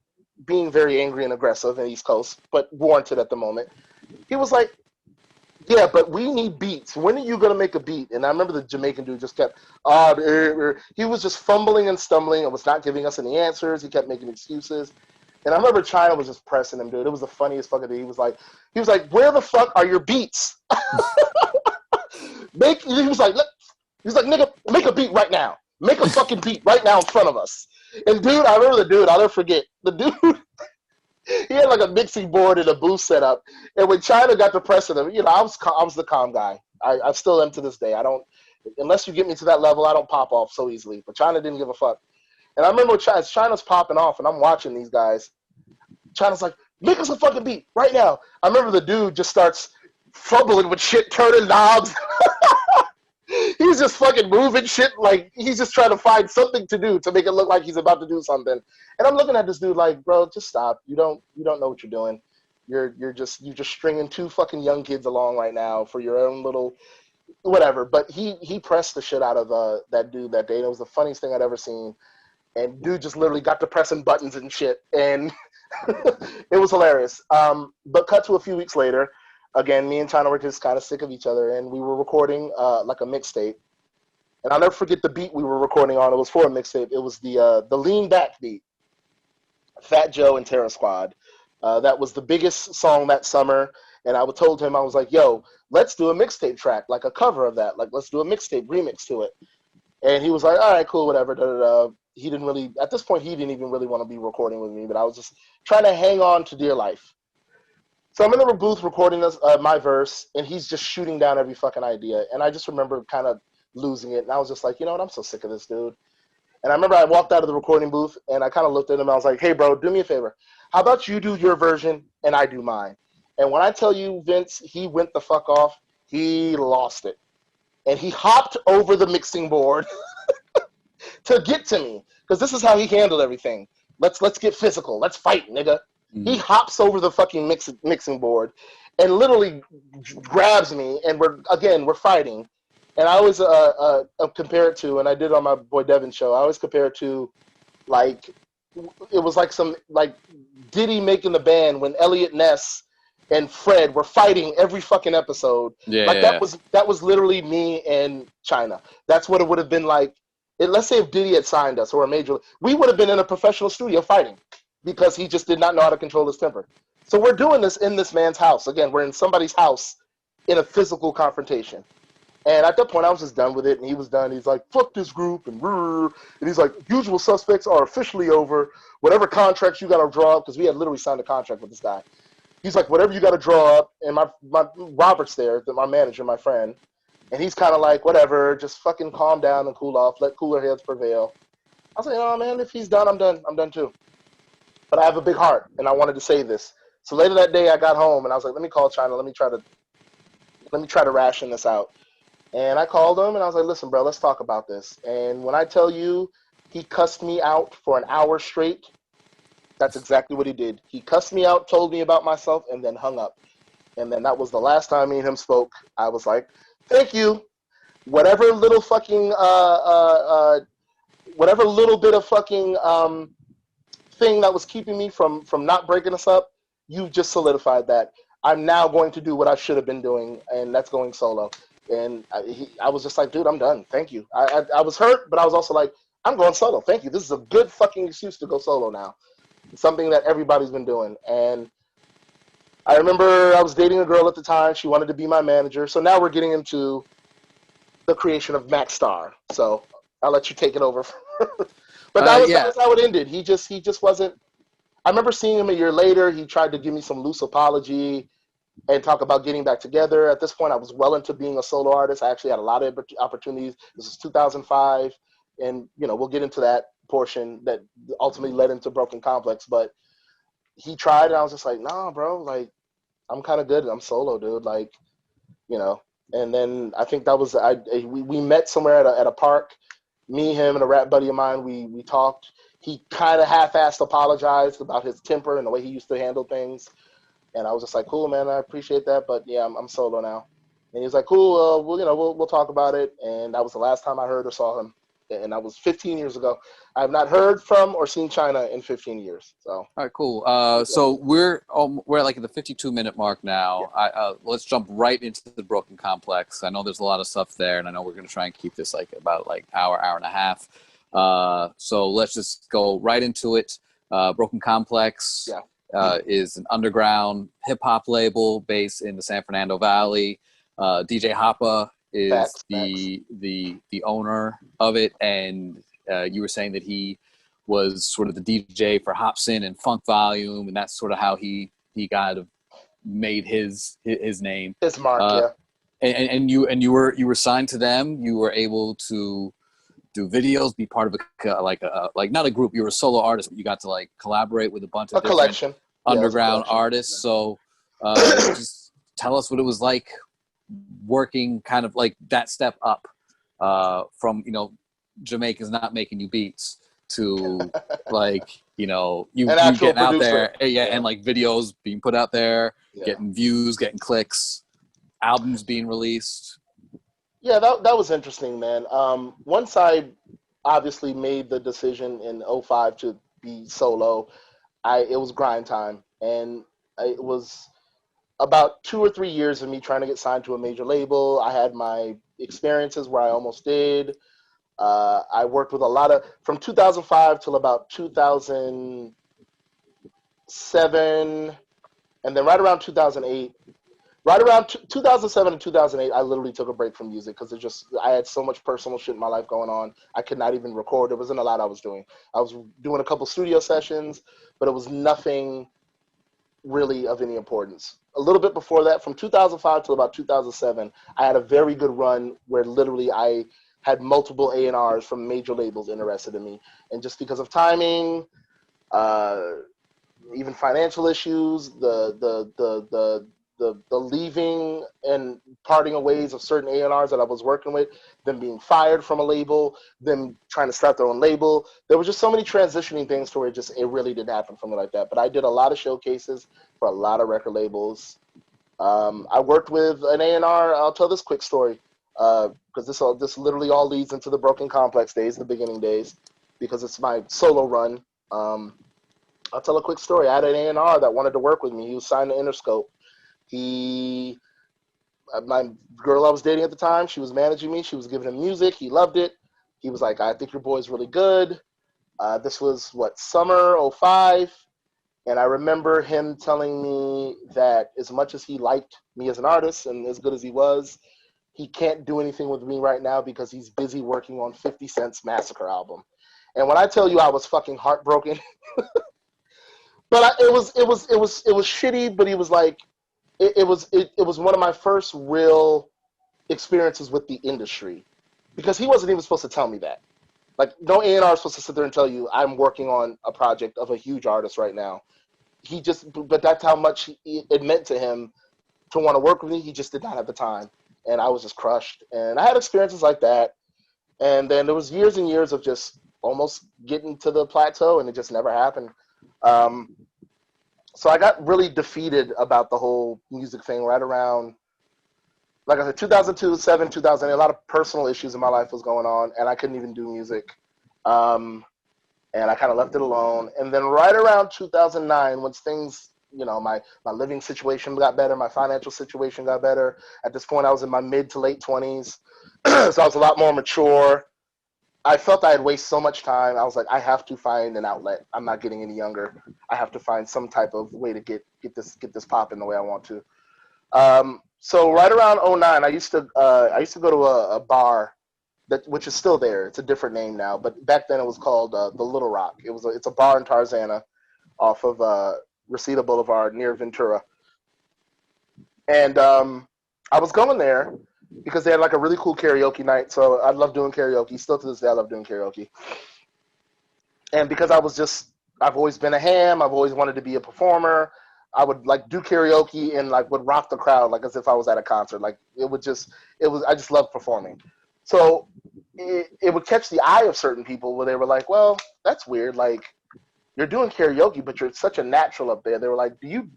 being very angry and aggressive in East Coast, but warranted at the moment. He was like, "Yeah, but we need beats. When are you going to make a beat?" And I remember the Jamaican dude just kept, he was just fumbling and stumbling and was not giving us any answers. He kept making excuses. And I remember China was just pressing him, dude. It was the funniest fucking thing. He was like, "Where the fuck are your beats?" He was like, "Nigga, make a beat right now. Make a fucking beat right now in front of us." And dude, I remember the dude, I'll never forget. The dude, he had like a mixing board and a booth set up. And when China got to pressing him, you know, I was the calm guy. I still am to this day. I don't, unless you get me to that level, I don't pop off so easily. But China didn't give a fuck. And I remember China's popping off, and I'm watching these guys. China's like, Make us a fucking beat right now. I remember the dude just starts fumbling with shit, turning knobs. He's just fucking moving shit like he's just trying to find something to do to make it look like he's about to do something. And I'm looking at this dude like, bro, just stop. You don't know what you're doing. You're just stringing two fucking young kids along right now for your own little whatever. But he pressed the shit out of that dude that day. And it was the funniest thing I'd ever seen. And dude just literally got to pressing buttons and shit. And it was hilarious. But cut to a few weeks later, again, me and China were just kind of sick of each other, and we were recording like a mixtape. And I'll never forget the beat we were recording on. It was for a mixtape. It was the Lean Back beat, Fat Joe and Terror Squad. That was the biggest song that summer. And I told him, I was like, yo, let's do a mixtape track, like a cover of that. Like, let's do a mixtape remix to it. And he was like, all right, cool, whatever. Da, da, da. He didn't really, at this point, he didn't even really want to be recording with me, but I was just trying to hang on to dear life. So I'm in the booth recording this, my verse, and he's just shooting down every fucking idea. And I just remember kind of losing it. And I was just like, you know what, I'm so sick of this dude. And I remember I walked out of the recording booth, and I kind of looked at him, and I was like, hey, bro, do me a favor. How about you do your version, and I do mine? And when I tell you, Vince, he went the fuck off. He lost it. And he hopped over the mixing board to get to me, because this is how he handled everything. Let's get physical. Let's fight, nigga. He hops over the fucking mixing board and literally grabs me, and we're fighting. And I always compare it to, and I did it on my boy Devin's show, I always compare it to, like, it was like some, like, Diddy making the band when Elliot Ness and Fred were fighting every fucking episode. Yeah, like, that was literally me and China. That's what it would have been like. Let's say if Diddy had signed us or a major, we would have been in a professional studio fighting because he just did not know how to control his temper. So we're doing this in this man's house. Again, we're in somebody's house in a physical confrontation. And at that point, I was just done with it, and he was done. He's like, fuck this group, and he's like, usual suspects are officially over. Whatever contracts you got to draw up, because we had literally signed a contract with this guy. He's like, whatever you got to draw up, and my Robert's there, my manager, my friend, and he's kind of like, whatever, just fucking calm down and cool off, let cooler heads prevail. I was like, oh, man, if he's done, I'm done. I'm done too. But I have a big heart, and I wanted to say this. So later that day, I got home, and I was like, let me call China. Let me try to ration this out. And I called him, and I was like, listen, bro, let's talk about this. And when I tell you he cussed me out for an hour straight, that's exactly what he did. He cussed me out, told me about myself, and then hung up. And then that was the last time me and him spoke. I was like, thank you. Whatever little fucking, whatever little bit of fucking thing that was keeping me from not breaking us up, you just solidified that. I'm now going to do what I should have been doing, and that's going solo. And I was just like, dude, I'm done. Thank you. I was hurt, but I was also like, I'm going solo. Thank you. This is a good fucking excuse to go solo now. It's something that everybody's been doing. And I remember I was dating a girl at the time. She wanted to be my manager. So now we're getting into the creation of Max Star. So I'll let you take it over. But that was how it ended. He just wasn't. I remember seeing him a year later. He tried to give me some loose apology and talk about getting back together. At this point, I was well into being a solo artist. I actually had a lot of opportunities. This is 2005, and we'll get into that portion that ultimately led into Broken Complex. But he tried, and I was just like, nah, bro, like, I'm kind of good. I'm solo, dude. Like, And then I think that was we met somewhere at a park. Me, him, and a rap buddy of mine. We talked. He kind of half-assed apologized about his temper and the way he used to handle things. And I was just like, cool, man, I appreciate that, but yeah, I'm solo now. And he was like, cool, we'll talk about it. And that was the last time I heard or saw him. And that was 15 years ago. I have not heard from or seen China in 15 years. So. All right, cool. So we're like at the 52-minute mark now. Yeah. Let's jump right into the Broken Complex. I know there's a lot of stuff there, and I know we're going to try and keep this about hour and a half. So let's just go right into it. Broken Complex. Yeah. Is an underground hip-hop label based in the San Fernando Valley. DJ Hoppa is the owner of it, and you were saying that he was sort of the DJ for Hopsin and Funk Volume, and that's sort of how he kind of made his name. His mark, yeah. And you were signed to them. You were able to do videos, be part of a not a group. You were a solo artist, but you got to collaborate with a bunch of collection. underground artist. So just tell us what it was like working kind of like that step up from, Jamaicans not making you beats to like, you getting out there, and like videos being put out there, getting views, getting clicks, albums being released. Yeah, that was interesting, man. Once I obviously made the decision in '05 to be solo, it was grind time, and it was about 2 or 3 years of me trying to get signed to a major label. I had my experiences where I almost did. I worked with a lot of, from 2005 till about 2007, and then right around 2008, right around 2007 and 2008, I literally took a break from music because I had so much personal shit in my life going on. I could not even record. There wasn't a lot I was doing. I was doing a couple studio sessions, but it was nothing really of any importance. A little bit before that, from 2005 till about 2007, I had a very good run where literally I had multiple A&Rs from major labels interested in me. And just because of timing, even financial issues, the leaving and parting of ways of certain A&Rs that I was working with, them being fired from a label, them trying to start their own label. There were just so many transitioning things to where it really didn't happen for me like that. But I did a lot of showcases for a lot of record labels. I worked with an A&R. I'll tell this quick story because this literally all leads into the Broken Complex days, the beginning days, because it's my solo run. I'll tell a quick story. I had an A&R that wanted to work with me. He was signed to Interscope. My girl I was dating at the time, she was managing me. She was giving him music. He loved it. He was like, I think your boy's really good. This was, summer '05. And I remember him telling me that as much as he liked me as an artist and as good as he was, he can't do anything with me right now because he's busy working on 50 Cent's Massacre album. And when I tell you I was fucking heartbroken, but it was shitty, but he was like, it was one of my first real experiences with the industry, because he wasn't even supposed to tell me that. Like, no A&R is supposed to sit there and tell you I'm working on a project of a huge artist right now. But that's how much it meant to him to want to work with me. He just did not have the time, and I was just crushed. And I had experiences like that, and then there was years and years of just almost getting to the plateau, and it just never happened. So I got really defeated about the whole music thing right around, like I said, 2002, 2007, 2008. A lot of personal issues in my life was going on, and I couldn't even do music. And I kind of left it alone. And then right around 2009, once things, my living situation got better, my financial situation got better. At this point, I was in my mid to late 20s, so I was a lot more mature. I felt I had wasted so much time. I was like, I have to find an outlet. I'm not getting any younger. I have to find some type of way to get this popping the way I want to. So right around '09, I used to go to a bar which is still there. It's a different name now, but back then it was called the Little Rock. It's a bar in Tarzana, off of Reseda Boulevard near Ventura. And I was going there because they had like a really cool karaoke night. So I love doing karaoke. Still to this day, I love doing karaoke. And because I've always been a ham. I've always wanted to be a performer. I would like do karaoke and like would rock the crowd like as if I was at a concert. Like I just love performing. So it would catch the eye of certain people where they were like, well, that's weird. Like, you're doing karaoke, but you're such a natural up there. They were like, you've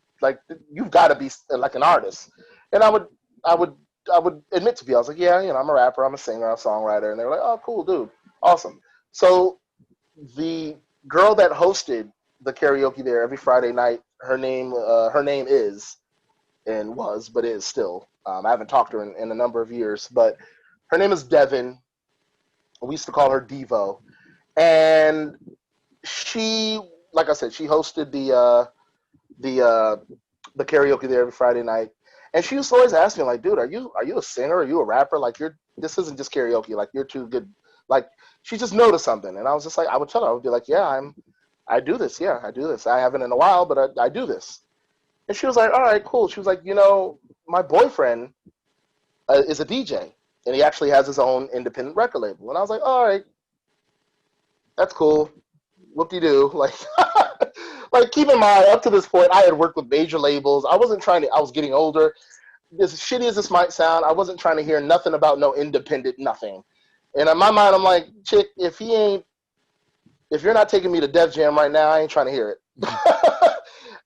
got to be like an artist. And I would admit to be, I was like, yeah, I'm a rapper, I'm a singer, I'm a songwriter. And they were like, oh, cool, dude. Awesome. So the girl that hosted the karaoke there every Friday night, her name is, and was, but is still. I haven't talked to her in a number of years, but her name is Devin. We used to call her Devo. And she, like I said, she hosted the karaoke there every Friday night. And she used to always ask me, like, dude, are you a singer? Are you a rapper? Like, this isn't just karaoke. Like, you're too good. Like, she just noticed something. And I was just like, I would tell her, I would be like, yeah, I do this. Yeah, I do this. I haven't in a while, but I do this. And she was like, all right, cool. She was like, my boyfriend is a DJ. And he actually has his own independent record label. And I was like, all right, that's cool. Whoop-de-doo. Like, like, keep in mind, up to this point, I had worked with major labels. I wasn't trying to. I was getting older. As shitty as this might sound, I wasn't trying to hear nothing about no independent nothing. And in my mind, I'm like, chick, if you're not taking me to Def Jam right now, I ain't trying to hear it.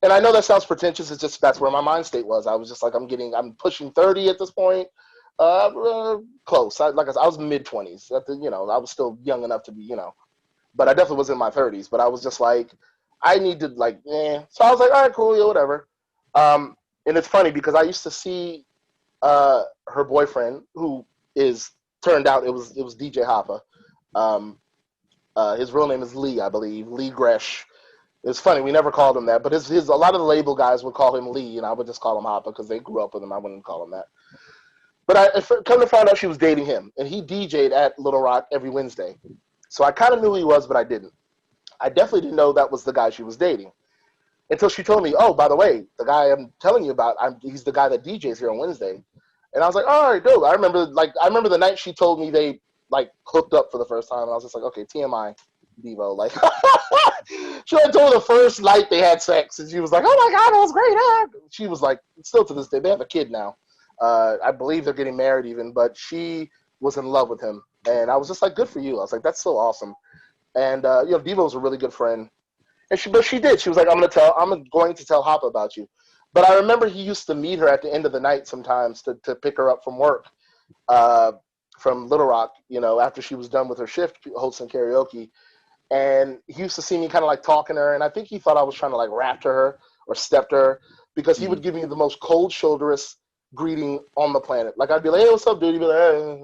And I know that sounds pretentious. It's just that's where my mind state was. I was just like, I'm pushing 30 at this point. Close. I was mid-20s. I was still young enough to be, but I definitely was in my 30s. But I was just like, I need to So I was like, all right, cool, yeah, whatever. And it's funny because I used to see her boyfriend, who turned out it was DJ Hoppa. His real name is Lee, I believe, Lee Gresh. It's funny, we never called him that, but a lot of the label guys would call him Lee, and I would just call him Hoppa because they grew up with him. I wouldn't call him that. But I come to find out she was dating him, and he DJ'd at Little Rock every Wednesday. So I kind of knew who he was, but I didn't. I definitely didn't know that was the guy she was dating until she told me, oh, by the way, the guy I'm telling you about, he's the guy that DJs here on Wednesday. And I was like, all right, dope. I remember the night she told me they hooked up for the first time. And I was just like, okay, TMI, Devo. Like, she told me the first night they had sex, and she was like, oh my God, it was great. She was like, still to this day, they have a kid now. I believe they're getting married even, but she was in love with him. And I was just like, good for you. I was like, that's so awesome. And, Devo was a really good friend. But she did. She was like, I'm going to tell Hoppa about you. But I remember he used to meet her at the end of the night sometimes to pick her up from work, from Little Rock, after she was done with her shift hosting karaoke. And he used to see me kind of like talking to her. And I think he thought I was trying to like rap to her or step to her because he would give me the most cold shoulderous greeting on the planet. Like, I'd be like, hey, what's up, dude? He'd be like, hey.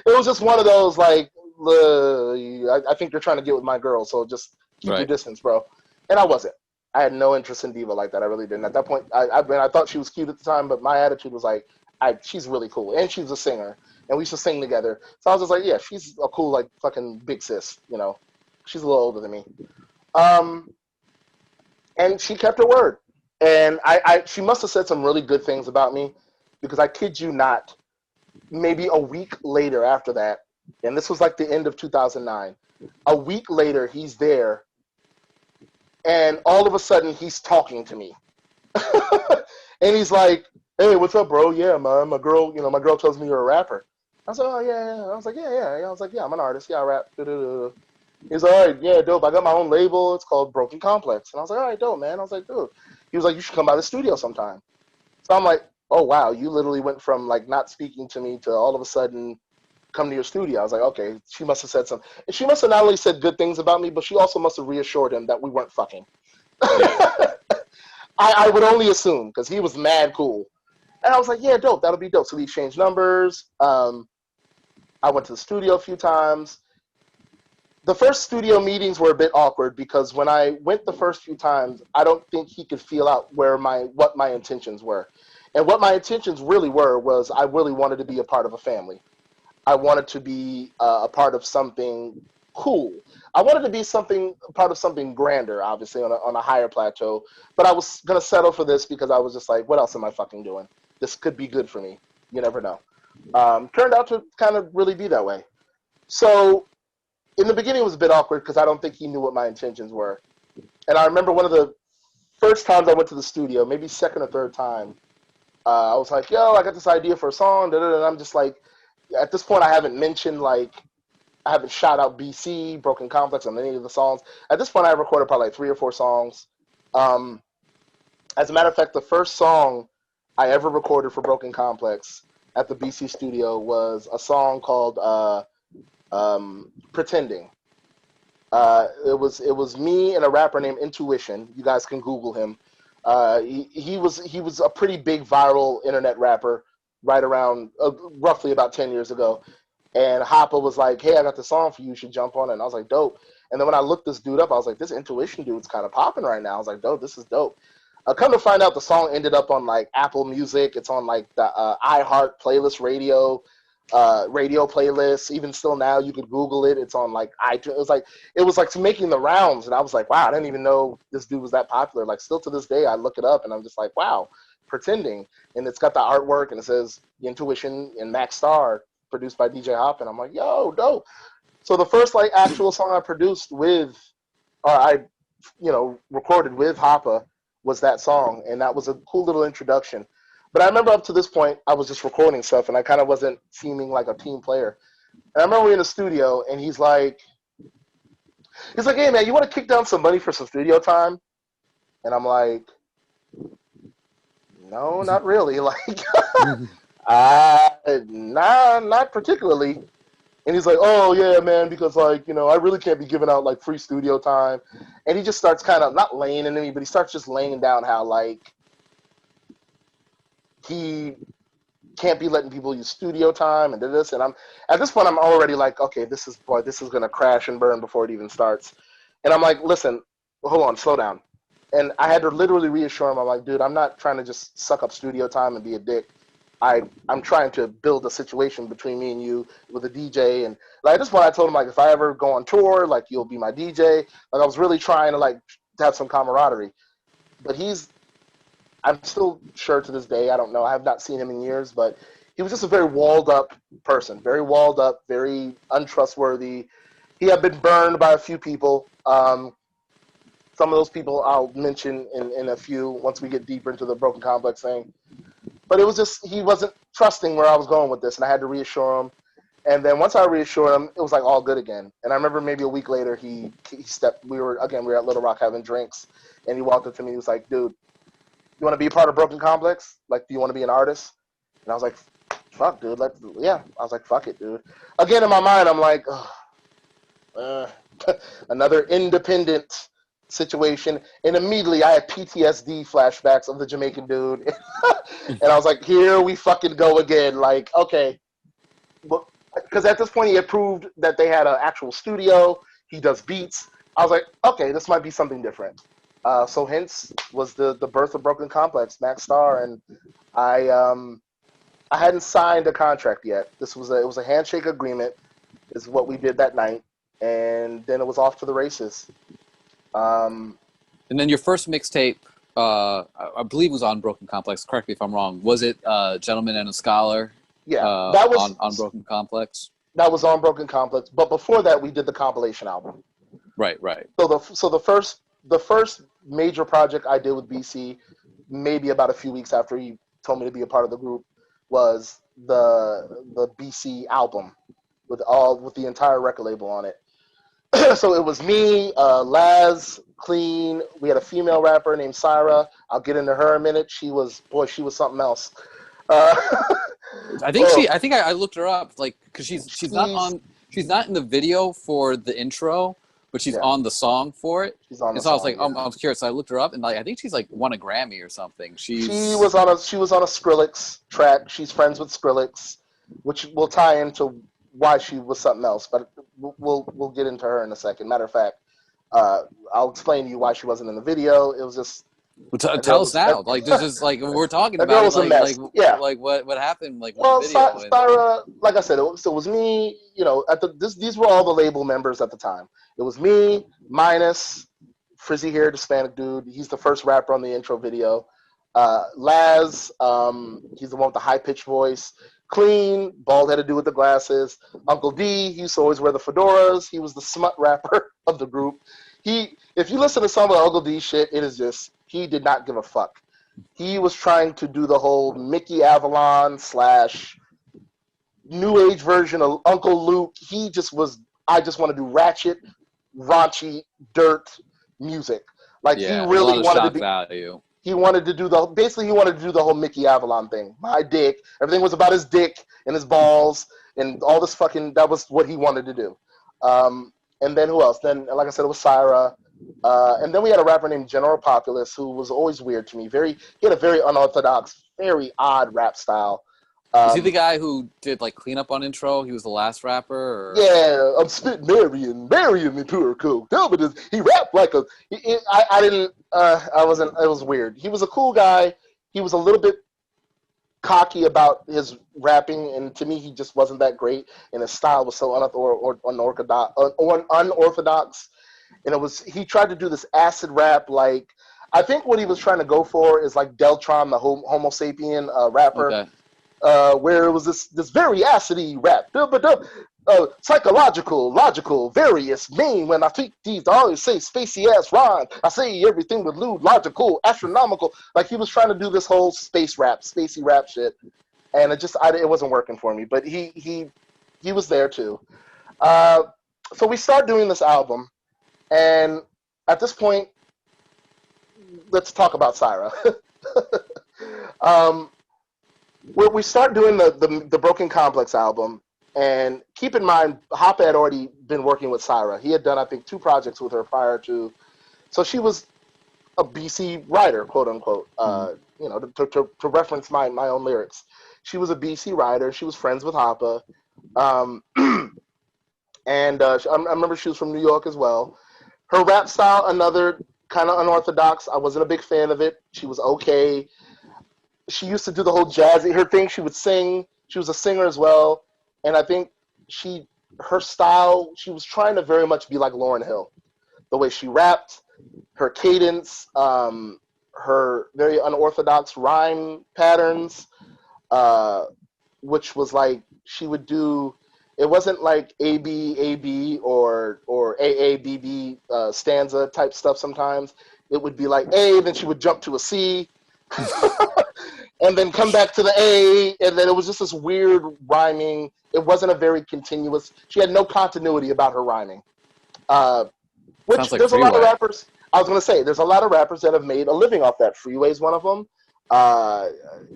It was just one of those, like, I think you're trying to get with my girl, so just keep your distance, bro. And I wasn't. I had no interest in Diva like that. I really didn't. At that point, I thought she was cute at the time, but my attitude was like, she's really cool. And she's a singer. And we used to sing together. So I was just like, yeah, she's a cool, like, fucking big sis, She's a little older than me. And she kept her word. And she must have said some really good things about me because I kid you not, maybe a week later after that, and this was like the end of 2009, a week later, he's there, and all of a sudden, he's talking to me. And he's like, hey, what's up, bro? Yeah, man, my girl tells me you're a rapper. I was like, oh, yeah. I was like, yeah. I was like, yeah, I'm an artist. Yeah, I rap. He's like, all right, yeah, dope. I got my own label. It's called Broken Complex. And I was like, all right, dope, man. I was like, dude. He was like, you should come by the studio sometime. So I'm like, oh, wow, you literally went from, like, not speaking to me to all of a sudden come to your studio. I was like, okay, she must have said something. And she must have not only said good things about me, but she also must have reassured him that we weren't fucking. I would only assume, because he was mad cool. And I was like, yeah, dope, that'll be dope. So we exchanged numbers. I went to the studio a few times. The first studio meetings were a bit awkward because when I went the first few times, I don't think he could feel out what my intentions were. And what my intentions really were was I really wanted to be a part of a family. I wanted to be a part of something cool. I wanted to be part of something grander, obviously, on a higher plateau. But I was going to settle for this because I was just like, what else am I fucking doing? This could be good for me. You never know. Turned out to kind of really be that way. So in the beginning, it was a bit awkward because I don't think he knew what my intentions were. And I remember one of the first times I went to the studio, maybe second or third time, I was like, yo, I got this idea for a song. And I'm just like, at this point, I haven't shout out BC, Broken Complex, on any of the songs. At this point, I recorded probably like 3 or 4 songs. As a matter of fact, the first song I ever recorded for Broken Complex at the BC studio was a song called Pretending. It was me and a rapper named Intuition. You guys can Google him. He was a pretty big viral internet rapper right around roughly about 10 years ago. And Hoppa was like, hey, I got the song for you. You should jump on it. And I was like, dope. And then when I looked this dude up, I was like, this Intuition dude's kind of popping right now. I was like, dope, this is dope. Come to find out, the song ended up on like Apple Music. It's on like the iHeart playlist radio playlist. Even still now, you could Google it. It's on like iTunes. It was like making the rounds. And I was like, wow, I didn't even know this dude was that popular. Like still to this day, I look it up and I'm just like, wow, Pretending. And it's got the artwork and it says Intuition and Max Star, produced by DJ Hop. And I'm like, yo, dope. So the first like actual song I produced recorded with Hoppa was that song, and that was a cool little introduction. But I remember up to this point, I was just recording stuff, and I kind of wasn't seeming like a team player. And I remember we were in the studio, and he's like, "Hey man, you want to kick down some money for some studio time?" And I'm like, "No, not really. Like, nah, not particularly." And he's like, "Oh yeah, man, because like I really can't be giving out like free studio time." And he just starts kind of not laying into me, but he starts just laying down how like he can't be letting people use studio time and this. And at this point I'm already like, okay, this is gonna crash and burn before it even starts. And I'm like, listen, hold on, slow down. And I had to literally reassure him. I'm like, dude, I'm not trying to just suck up studio time and be a dick. I'm trying to build a situation between me and you with a DJ. And like, at this point I told him, like, if I ever go on tour, like, you'll be my DJ. Like, I was really trying to like to have some camaraderie. But I'm still sure to this day, I don't know, I have not seen him in years, but he was just a very walled up person, very walled up, very untrustworthy. He had been burned by a few people. Some of those people I'll mention in a few once we get deeper into the Broken Complex thing. But it was just, he wasn't trusting where I was going with this, and I had to reassure him. And then once I reassured him, it was like all good again. And I remember maybe a week later, he we were at Little Rock having drinks, and he walked up to me, he was like, dude, you want to be a part of Broken Complex? Like, do you want to be an artist? And I was like, fuck, dude. Yeah. I was like, fuck it, dude. Again, in my mind, I'm like, another independent situation. And immediately I had PTSD flashbacks of the Jamaican dude. And I was like, here we fucking go again. Like, okay. Because at this point he had proved that they had an actual studio. He does beats. I was like, okay, this might be something different. So hence was the birth of Broken Complex, Max Star, and I hadn't signed a contract yet. It was a handshake agreement, is what we did that night, and then it was off to the races. And then your first mixtape, I believe, was on Broken Complex. Correct me if I'm wrong. Was it Gentleman and a Scholar? Yeah, that was on Broken Complex. That was on Broken Complex, but before that, we did the compilation album. Right. So the first major project I did with BC, maybe about a few weeks after he told me to be a part of the group, was the BC album with the entire record label on it. So it was me, Laz, Clean. We had a female rapper named Syra. I'll get into her in a minute. She was something else. I think I looked her up, like, because she's not in the video for the intro, but she's on the song for it. She's on the song, I was like, I was curious. So I looked her up, and like, I think she's like won a Grammy or something. She was on a Skrillex track. She's friends with Skrillex, which will tie into why she was something else. But we'll get into her in a second. Matter of fact, I'll explain to you why she wasn't in the video. It was just. Well, tell us now. Like, this is like we're talking about. Girl was a mess. Like what happened? Like, well, Syra, like I said, it was me. These were all the label members at the time. It was me, Minus, frizzy haired Hispanic dude. He's the first rapper on the intro video. Laz, he's the one with the high pitched voice. Clean, bald headed dude with the glasses. Uncle D, he used to always wear the fedoras. He was the smut rapper of the group. If you listen to some of the Uncle D shit, it is just. He did not give a fuck. He was trying to do the whole Mickey Avalon / new age version of Uncle Luke. He just was, I just want to do ratchet, raunchy, dirt music. Like, he really wanted to be. Value. He wanted to do the whole Mickey Avalon thing. My dick. Everything was about his dick and his balls and all this fucking, that was what he wanted to do. And then who else? Then, like I said, it was Syra. And then we had a rapper named General Populous who was always weird to me. He had a very unorthodox, very odd rap style. Is he the guy who did like cleanup on intro? He was the last rapper? Or? Yeah, I'm spitting Marion me to her coke. Tell me this. He rapped like a. It was weird. He was a cool guy. He was a little bit cocky about his rapping, and to me, he just wasn't that great. And his style was so unorthodox. And he tried to do this acid rap, like, I think what he was trying to go for is like Deltron, the Homo sapien rapper, where it was this very acidy rap. psychological, logical, various, mean. When I speak these, I always say spacey ass rhyme. I say everything with lewd, logical, astronomical. Like he was trying to do this whole space rap, spacey rap shit, and it wasn't working for me. But he was there too. So we start doing this album, and at this point, let's talk about Syra. We start doing the Broken Complex album, and keep in mind, Hoppa had already been working with Syra. He had done, I think, 2 projects with her prior to, so she was a BC writer, quote unquote. You know, to reference my own lyrics, she was a BC writer. She was friends with Hoppa, and I remember she was from New York as well. Her rap style, another kind of unorthodox. I wasn't a big fan of it. She was okay. She used to do the whole jazzy her thing. She would sing. She was a singer as well, and I think her style. She was trying to very much be like Lauryn Hill, the way she rapped, her cadence, her very unorthodox rhyme patterns, which was like she would do. It wasn't like A-B or A-A-B-B stanza type stuff sometimes. It would be like A, then she would jump to a C, and then come back to the A, and then it was just this weird rhyming. It wasn't a very continuous. She had no continuity about her rhyming. Which like there's Freeway. A lot of rappers. I was going to say, there's a lot of rappers that have made a living off that. Freeway's one of them.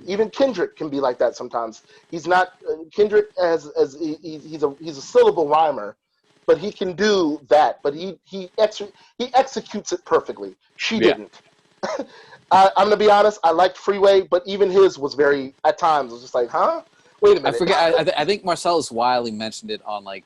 Even Kendrick can be like that sometimes. He's not Kendrick he's a syllable rhymer, but he can do that. But he executes it perfectly. She didn't. I'm gonna be honest. I liked Freeway, but even his was very at times. Was just like, huh? Wait a minute. I forget. I think Marcellus Wiley mentioned it on like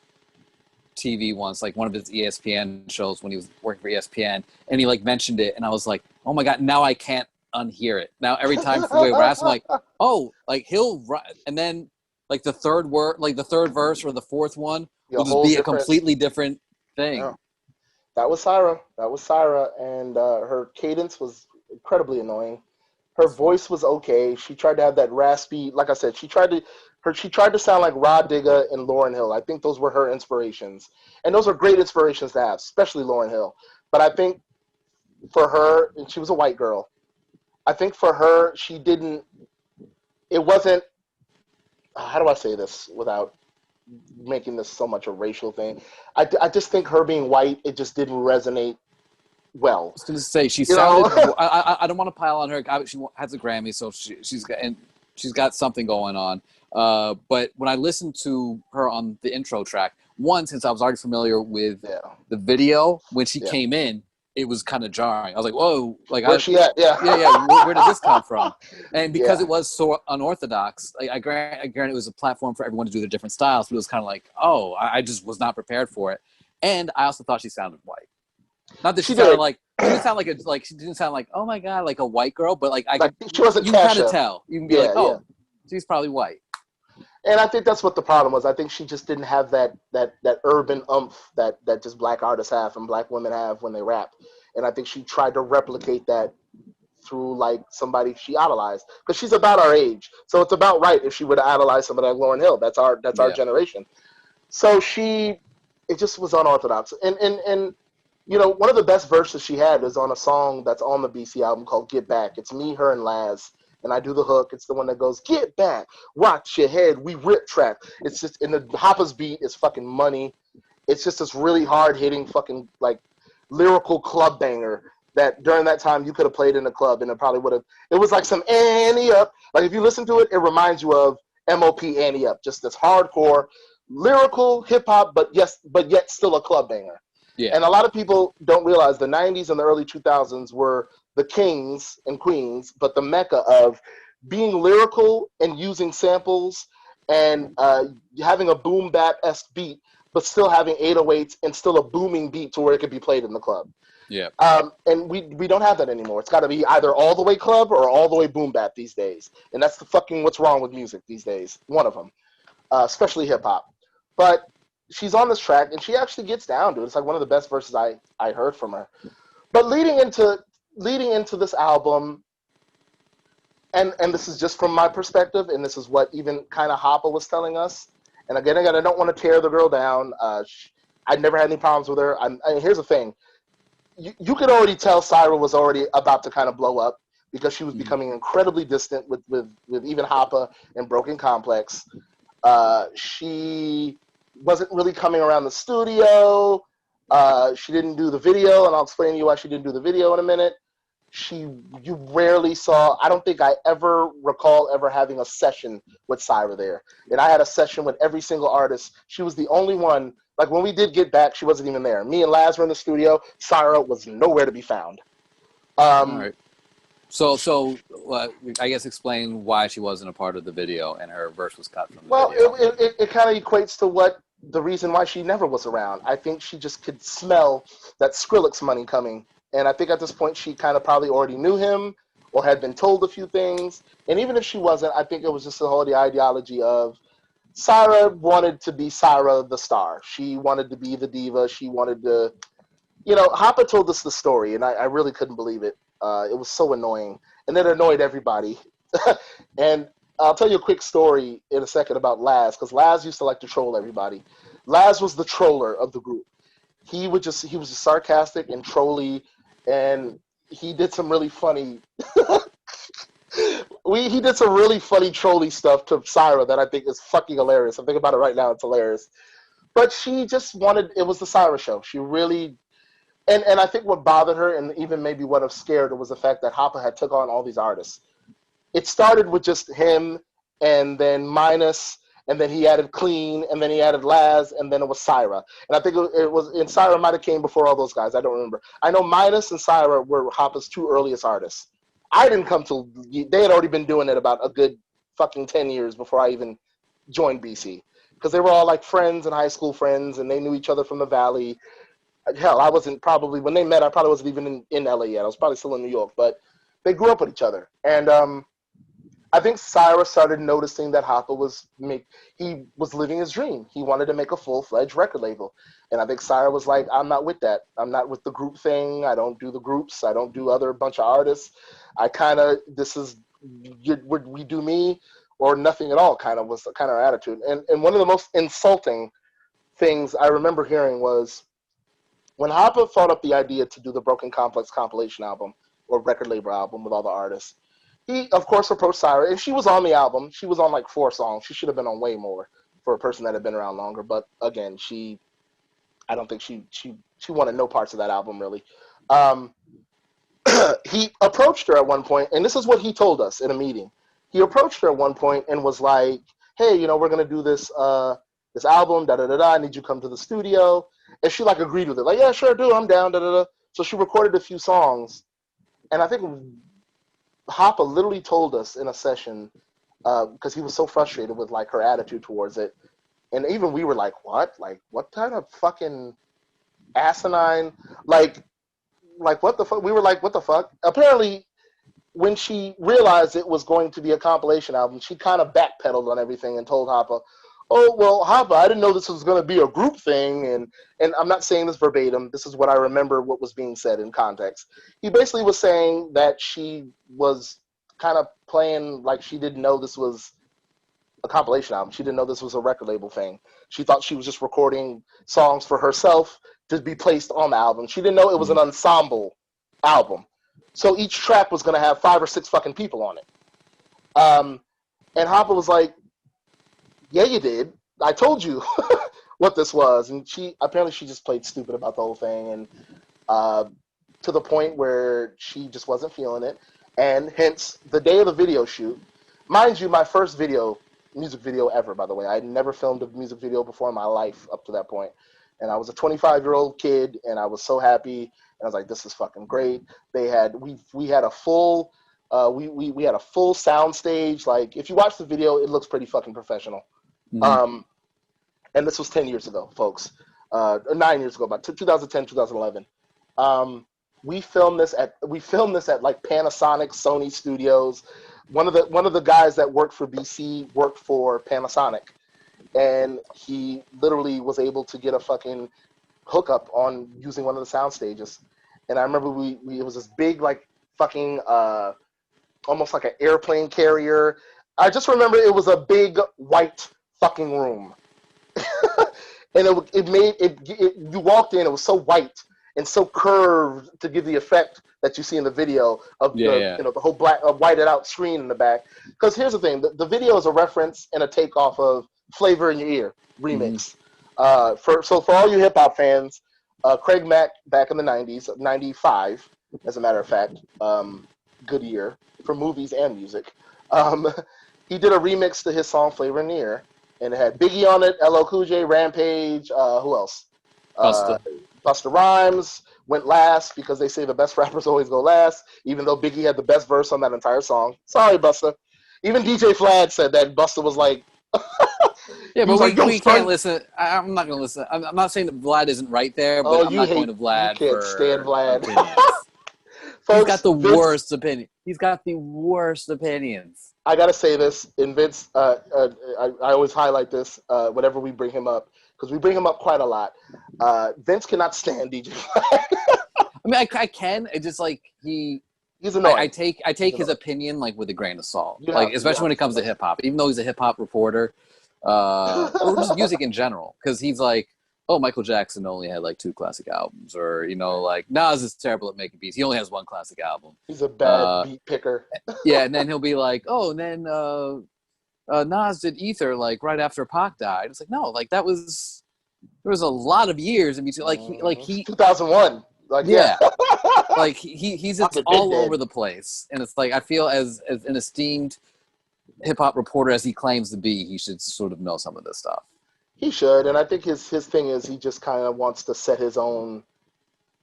TV once, like one of his ESPN shows when he was working for ESPN, and he like mentioned it, and I was like, oh my god, now I can't unhear it. Now every time Freeway raps, I'm like, oh, like he'll and then like the third word, like the third verse or the fourth one will just be a completely different thing. Yeah. That was Syra. And her cadence was incredibly annoying. Her voice was okay. She tried to have that raspy, like I said, she tried to sound like Rod Digga and Lauryn Hill. I think those were her inspirations. And those are great inspirations to have, especially Lauryn Hill. But I think for her, and she was a white girl, I think for her, it wasn't, how do I say this without making this so much a racial thing? I just think her being white, it just didn't resonate well. I was going to say, she sounded, I don't want to pile on her. She has a Grammy, so she's got something going on. But when I listened to her on the intro track, since I was already familiar with the video, when she came in, it was kind of jarring. I was like, whoa, like where's she at? Yeah. Where did this come from? And because it was so unorthodox, like, I grant it was a platform for everyone to do their different styles, but it was kind of like, oh, I just was not prepared for it. And I also thought she sounded white. Not that she sounded like, she didn't sound like, oh my god, like a white girl, but like she wasn't. You can kind of tell. You can be like, oh, she's probably white. And I think that's what the problem was. I think she just didn't have that urban oomph that just black artists have and black women have when they rap. And I think she tried to replicate that through like somebody she idolized, because she's about our age. So it's about right if she would have idolized somebody like Lauryn Hill. That's our generation. So it just was unorthodox. And you know, one of the best verses she had is on a song that's on the BC album called Get Back. It's me, her, and Laz. And I do the hook. It's the one that goes, get back, watch your head, we rip trap. It's just, and the Hoppa's beat is fucking money. It's just this really hard-hitting fucking, like, lyrical club banger that during that time you could have played in a club and it probably would have, it was like some Annie Up. Like, if you listen to it, it reminds you of M.O.P. Annie Up. Just this hardcore, lyrical hip-hop, but yet still a club banger. Yeah. And a lot of people don't realize the 90s and the early 2000s were the kings and queens, but the mecca of being lyrical and using samples and having a boom bap-esque beat, but still having 808s and still a booming beat to where it could be played in the club. Yeah. And we don't have that anymore. It's got to be either all the way club or all the way boom bap these days. And that's the fucking what's wrong with music these days. One of them, especially hip hop. But she's on this track and she actually gets down to it. It's like one of the best verses I heard from her. But leading into this album, and this is just from my perspective, and this is what even kind of Hoppa was telling us, And again, I don't want to tear the girl down. I never had any problems with her. Here's the thing. You could already tell Syra was already about to kind of blow up because she was becoming incredibly distant with even Hoppa and Broken Complex. She wasn't really coming around the studio. She didn't do the video, and I'll explain to you why she didn't do the video in a minute. You rarely saw, I don't think I ever recall ever having a session with Syra there. And I had a session with every single artist. She was the only one, like when we did get back, she wasn't even there. Me and Laz were in the studio. Syra was nowhere to be found. All right. So I guess explain why she wasn't a part of the video and her verse was cut from the video. Well, it kind of equates to what the reason why she never was around. I think she just could smell that Skrillex money coming. And I think at this point she kind of probably already knew him or had been told a few things. And even if she wasn't, I think it was just the whole ideology of Syra wanted to be Syra the star. She wanted to be the diva. She wanted to, Hoppa told us the story, and I really couldn't believe it. It was so annoying. And it annoyed everybody. And I'll tell you a quick story in a second about Laz, because Laz used to like to troll everybody. Laz was the troller of the group. He was just sarcastic and trolly, and he did some really funny he did some really funny trolly stuff to Syra that I think is fucking hilarious. I'm thinking about it right now, it's hilarious. But she just wanted, it was the Syra show. She really, and I think what bothered her and even maybe what scared her was the fact that Hoppa had took on all these artists. It started with just him, and then Minus, and then he added Clean, and then he added Laz, and then it was Syra. And I think it was, and Syra might have came before all those guys. I don't remember. I know Minus and Syra were Hoppa's two earliest artists. I didn't come till, they had already been doing it about a good fucking 10 years before I even joined BC. Because they were all like friends and high school friends, and they knew each other from the Valley. Hell, I wasn't probably, when they met, I probably wasn't even in LA yet. I was probably still in New York, but they grew up with each other. And I think Syra started noticing that Hoppa was living his dream. He wanted to make a full-fledged record label. And I think Syra was like, I'm not with that. I'm not with the group thing. I don't do the groups. I don't do other bunch of artists. We do me or nothing at all kind of was kind of our attitude. And one of the most insulting things I remember hearing was when Hoppa thought up the idea to do the Broken Complex compilation album or record label album with all the artists. He, of course, approached Syra, and she was on the album. She was on like 4 songs. She should have been on way more for a person that had been around longer. But again, I don't think she wanted no parts of that album, really. He approached her at one point, and this is what he told us in a meeting. He approached her at one point and was like, hey, we're going to do this this album, da-da-da-da, I need you to come to the studio. And she like agreed with it. Like, yeah, sure, do, I'm down, da-da-da. So she recorded a few songs. And I think Hoppa literally told us in a session, because he was so frustrated with like her attitude towards it, and even we were like, what? Like, what kind of fucking asinine? Like what the fuck? We were like, what the fuck? Apparently, when she realized it was going to be a compilation album, she kind of backpedaled on everything and told Hoppa, oh, well, Hoppa, I didn't know this was going to be a group thing. And I'm not saying this verbatim. This is what I remember what was being said in context. He basically was saying that she was kind of playing like she didn't know this was a compilation album. She didn't know this was a record label thing. She thought she was just recording songs for herself to be placed on the album. She didn't know it was an ensemble album. So each track was going to have 5 or 6 fucking people on it. And Hoppa was like, yeah, you did. I told you what this was. And she just played stupid about the whole thing. And to the point where she just wasn't feeling it. And hence, the day of the video shoot, mind you, my first music video ever, by the way. I had never filmed a music video before in my life up to that point. And I was a 25-year-old kid, and I was so happy. And I was like, this is fucking great. We had a full we had a full sound stage. Like, if you watch the video, it looks pretty fucking professional. Mm-hmm. And this was 10 years ago, folks. 9 years ago, about 2010, 2011. We filmed this at like Panasonic, Sony Studios. One of the guys that worked for BC worked for Panasonic, and he literally was able to get a fucking hookup on using one of the sound stages. And I remember it was this big like fucking almost like an airplane carrier. I just remember it was a big white fucking room. and it made it. You walked in, it was so white and so curved to give the effect that you see in the video of the whole black whited out screen in the back. Because here's the thing: the video is a reference and a takeoff of "Flavor in Your Ear" remix. So for all you hip hop fans, Craig Mack back in the '90s, '95, as a matter of fact, good year for movies and music. He did a remix to his song "Flavor in Your Ear," and it had Biggie on it, LL Cool J, Rampage, who else? Busta Rhymes went last because they say the best rappers always go last, even though Biggie had the best verse on that entire song. Sorry, Busta. Even DJ Flad said that Busta was like... Yeah, but we can't listen. I'm not going to listen. I'm not saying that Vlad isn't right there, but I'm not going to Vlad you can't stand Vlad. Folks, he's got the worst opinion. He's got the worst opinions. I got to say this, and Vince, I always highlight this whenever we bring him up, because we bring him up quite a lot. Vince cannot stand DJ Vlad. I mean, I can. It's just like he's annoying. I take his opinion like with a grain of salt, especially when it comes to hip hop. Even though he's a hip hop reporter, or just music in general, because he's like, oh, Michael Jackson only had like 2 classic albums, or like Nas is terrible at making beats. He only has 1 classic album. He's a bad beat picker. Yeah, and then he'll be like, oh, and then Nas did Ether like right after Pac died. It's like, no, like there was a lot of years in between. He 2001. Like yeah, like he's just all over the place, and it's like I feel as an esteemed hip hop reporter as he claims to be, he should sort of know some of this stuff. He should, and I think his thing is he just kind of wants to set his own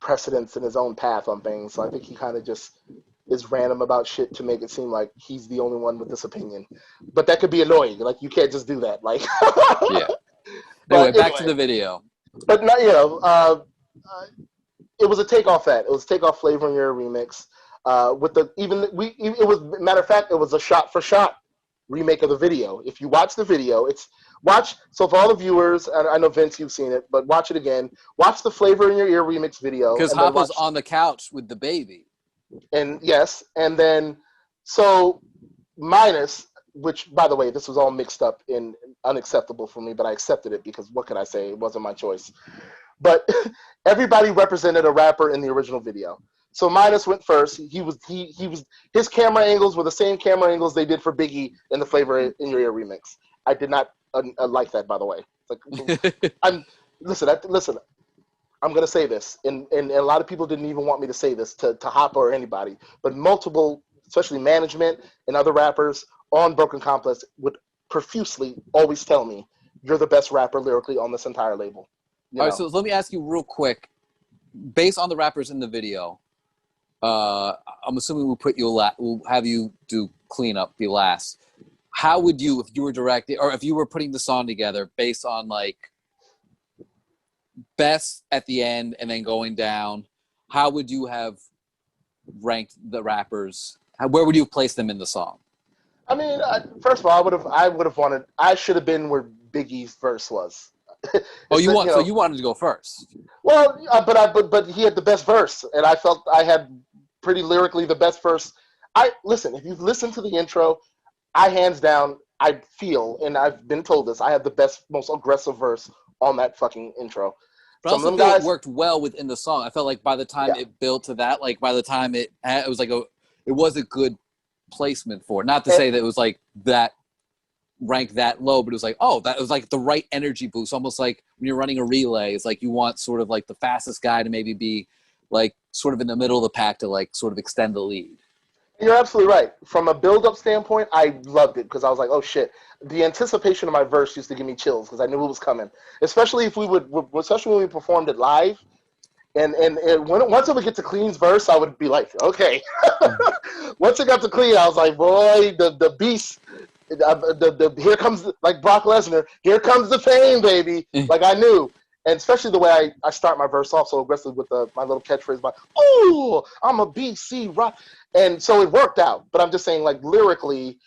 precedence and his own path on things. So I think he kind of just is random about shit to make it seem like he's the only one with this opinion. But that could be annoying. Like, you can't just do that. Like, yeah. Anyway, back to the video. But not, it was a takeoff that. It was a takeoff Flavor in Your remix. It was, matter of fact, it was a shot for shot remake of the video. If you watch the video, so for all the viewers, and I know Vince, you've seen it, but watch it again. Watch the Flavor in Your Ear remix video. Because Hoppa's on the couch with the baby. And yes, and then, so Minus, which, by the way, this was all mixed up and unacceptable for me, but I accepted it because what could I say? It wasn't my choice. But everybody represented a rapper in the original video. So Minus went first. His camera angles were the same camera angles they did for Biggie in the Flavor in Your Ear remix. I did not like that, by the way. Listen. I'm gonna say this, and a lot of people didn't even want me to say this to Hoppa or anybody, but multiple, especially management and other rappers on Broken Complex, would profusely always tell me, "You're the best rapper lyrically on this entire label." All right, so let me ask you real quick, based on the rappers in the video, I'm assuming we'll have you do cleanup, be last. How would you, if you were directing, or if you were putting the song together based on like best at the end and then going down, how would you have ranked the rappers? Where would you have placed them in the song? I mean, first of all, I should have been where Biggie's verse was. So you wanted to go first? Well, but he had the best verse, and I felt I had pretty lyrically the best verse. Listen, if you listen to the intro, hands down, I feel, and I've been told this, I have the best, most aggressive verse on that fucking intro. But also feel it worked well within the song. I felt like by the time it built to that, like by the time it was like it was a good placement for it. Not to say that it was like that ranked that low, but it was like, oh, that was like the right energy boost. Almost like when you're running a relay, it's like you want sort of like the fastest guy to maybe be like sort of in the middle of the pack to like sort of extend the lead. You're absolutely right. From a build-up standpoint, I loved it because I was like, oh shit. The anticipation of my verse used to give me chills because I knew it was coming. Especially when we performed it live. And once it would get to Clean's verse, I would be like, okay. Once it got to Clean, I was like, boy, the beast. Here comes, like Brock Lesnar, here comes the fame, baby. Like I knew. And especially the way I start my verse off so aggressively with my little catchphrase, like, oh, I'm a BC rock. And so it worked out. But I'm just saying, like, lyrically,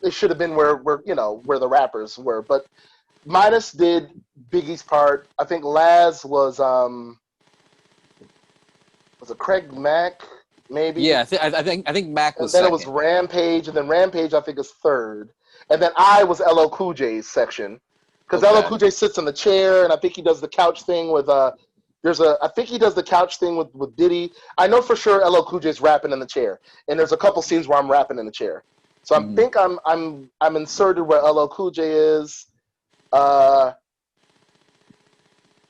it should have been where the rappers were. But Minus did Biggie's part. I think Laz was it Craig Mack, maybe? Yeah, I think Mack was second. second. Then it was Rampage, and then Rampage, I think, is third. And then I was LL Cool J's section. Because Okay. LL Cool J sits in the chair, and I think he does the couch thing with I think he does the couch thing with Diddy. I know for sure LL Cool J's rapping in the chair, and there's a couple scenes where I'm rapping in the chair. So I think I'm inserted where LL Cool J is. I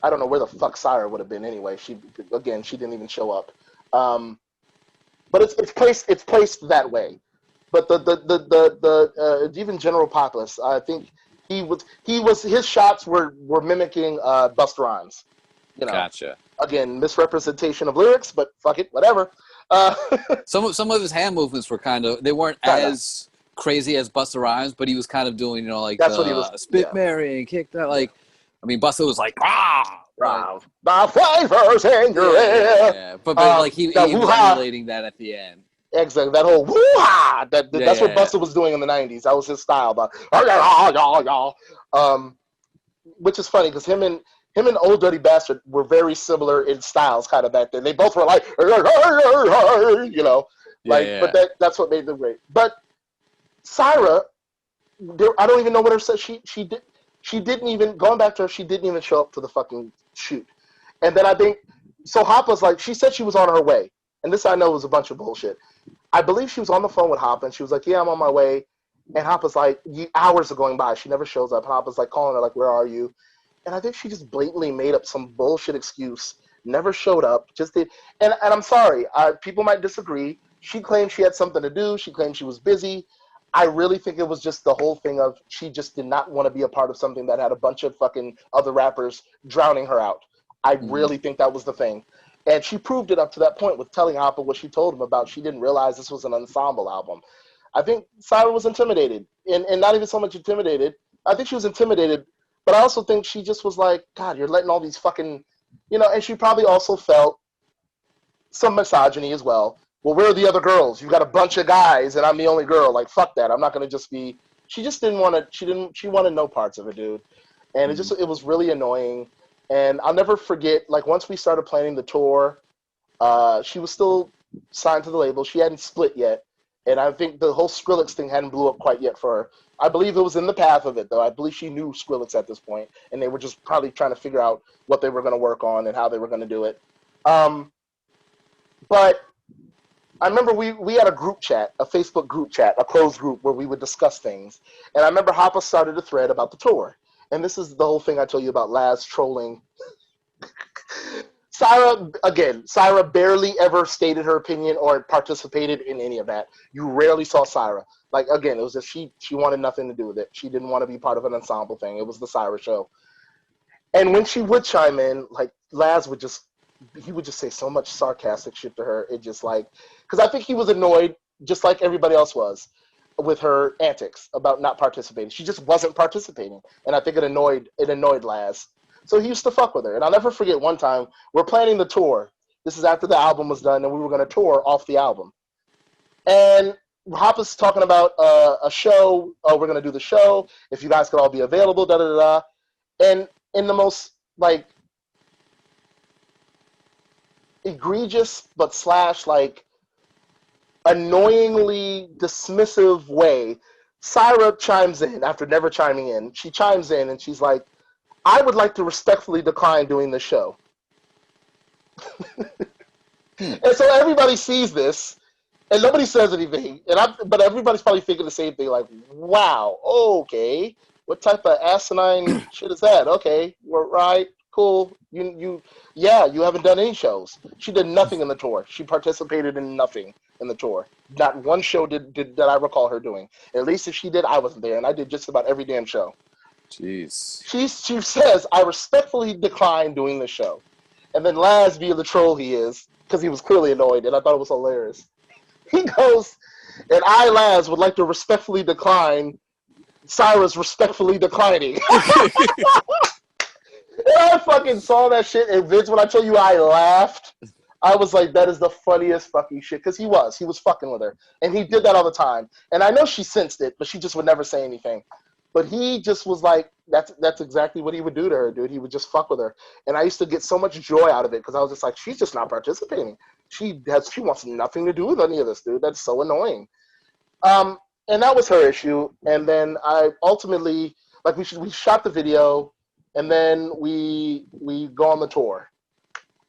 don't know where the fuck Syra would have been anyway. She didn't even show up. But it's placed that way. But the even general populace, I think his shots were mimicking Busta Rhymes. You know, Gotcha. again, misrepresentation of lyrics, but fuck it, whatever. Some of his hand movements were they weren't as crazy as Busta Rhymes, but he was kind of doing, like that's what he was. Spit Mary and kick that. Like, I mean, Busta was like, ah, the flavors in your ear. Yeah. But like he was emulating that at the end. Exactly, that whole woo-ha! That's what Busta was doing in the 90s. That was his style. But which is funny because him and Old Dirty Bastard were very similar in styles kind of back then. They both were like, you know, like, but that's what made them great. But Syra, I don't even know what her said. She didn't even, going back to her, she didn't even show up to the fucking shoot. And then I think, so Hoppa's like, she said she was on her way. And this I know was a bunch of bullshit. I believe she was on the phone with Hoppa, and she was like, yeah, I'm on my way. And Hoppa's like, hours are going by. She never shows up. And Hoppa's like calling her, like, where are you? And I think she just blatantly made up some bullshit excuse, never showed up, just did. And I'm sorry, people might disagree. She claimed she had something to do. She claimed she was busy. I really think it was just the whole thing of she just did not want to be a part of something that had a bunch of fucking other rappers drowning her out. I really think that was the thing. And she proved it up to that point with telling Hoppa what she told him about. She didn't realize this was an ensemble album. I think Syra was intimidated. And not even so much intimidated. I think she was intimidated, but I also think she just was like, God, you're letting all these fucking, and she probably also felt some misogyny as well. Well, where are the other girls? You've got a bunch of guys and I'm the only girl. Like, fuck that. I'm not going to just be, she just didn't want to, she wanted no parts of it, dude. And it was really annoying. And I'll never forget, like, once we started planning the tour, she was still signed to the label. She hadn't split yet. And I think the whole Skrillex thing hadn't blew up quite yet for her. I believe it was in the path of it, though. I believe she knew Skrillex at this point, and they were just probably trying to figure out what they were going to work on and how they were going to do it. But I remember we had a group chat, a Facebook group chat, a closed group where we would discuss things. And I remember Hoppa started a thread about the tour. And this is the whole thing I told you about Laz trolling. Syra barely ever stated her opinion or participated in any of that. You rarely saw Syra. Like, again, it was just she wanted nothing to do with it. She didn't want to be part of an ensemble thing. It was the Syra show. And when she would chime in, like, Laz would just say so much sarcastic shit to her. It just like, because I think he was annoyed, just like everybody else was, with her antics about not participating. She just wasn't participating, and I think it annoyed Laz. So he used to fuck with her. And I'll never forget one time, we're planning the tour. This is after the album was done, and we were going to tour off the album. And Hoppa's talking about a show. Oh, we're going to do the show. If you guys could all be available, da-da-da-da. And in the most, like, egregious but / like annoyingly dismissive way, Syra chimes in after never chiming in. She chimes in and she's like, I would like to respectfully decline doing the show. And so everybody sees this and nobody says anything. But everybody's probably thinking the same thing, like, wow, okay. What type of asinine shit is that? Okay, we're right, cool. You haven't done any shows. She did nothing in the tour. She participated in nothing in the tour. Not one show did that I recall her doing. At least if she did, I wasn't there, and I did just about every damn show. Jeez. She says, I respectfully decline doing the show. And then Laz, via the troll he is, because he was clearly annoyed, and I thought it was hilarious. He goes, and I, Laz, would like to respectfully decline Syra's respectfully declining. And I fucking saw that shit, and Vince, when I told you I laughed, I was like, that is the funniest fucking shit, because he was fucking with her, and he did that all the time, and I know she sensed it, but she just would never say anything, but he just was like, that's exactly what he would do to her, dude. He would just fuck with her, and I used to get so much joy out of it, because I was just like, she's just not participating. She wants nothing to do with any of this, dude. That's so annoying. And that was her issue, and then I ultimately, like we shot the video, and then we go on the tour.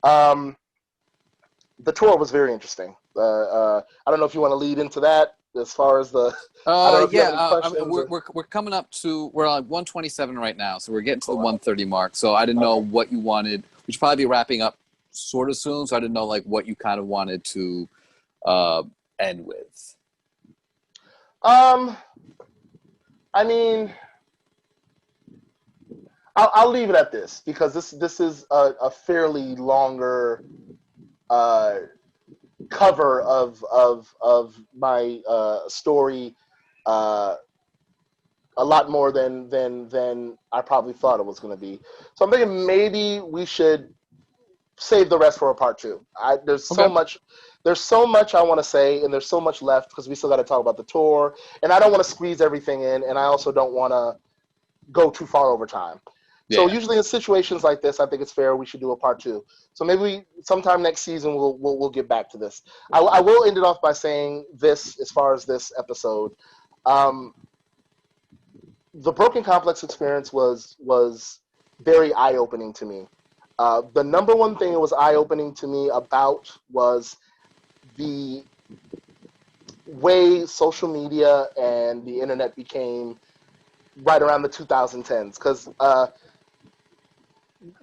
The tour was very interesting. I don't know if you want to lead into that as far as the. I don't know if you have any questions. We're coming up to, we're on 127 right now, so we're getting to the 130 mark. So I didn't know what you wanted. We should probably be wrapping up sort of soon, so I didn't know like what you kind of wanted to end with. I mean, I'll leave it at this because this is a fairly longer cover of my story, a lot more than I probably thought it was going to be. So I'm thinking maybe we should save the rest for a part 2. There's so much I want to say, and there's so much left because we still got to talk about the tour, and I don't want to squeeze everything in, and I also don't want to go too far over time. Yeah. So usually in situations like this, I think it's fair we should do a part 2. So maybe sometime next season we'll get back to this. I will end it off by saying this as far as this episode. The Broken Complex experience was very eye-opening to me. The number one thing it was eye-opening to me about was the way social media and the internet became right around the 2010s. Because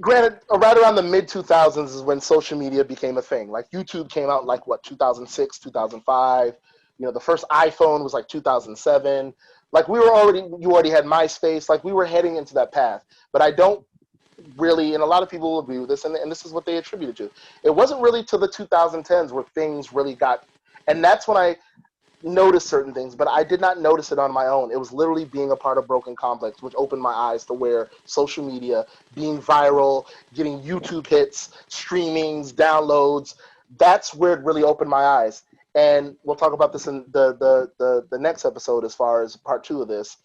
granted, right around the mid-2000s is when social media became a thing. Like YouTube came out like, 2006, 2005. You know, the first iPhone was like 2007. Like you already had MySpace. Like we were heading into that path. But I don't really, and a lot of people will agree with this, and this is what they attributed to. It wasn't really to the 2010s where things really got, and that's when I noticed certain things, but I did not notice it on my own. It was literally being a part of Broken Complex, which opened my eyes to where social media, being viral, getting YouTube hits, streamings, downloads, that's where it really opened my eyes. And we'll talk about this in the next episode as far as part 2 of this.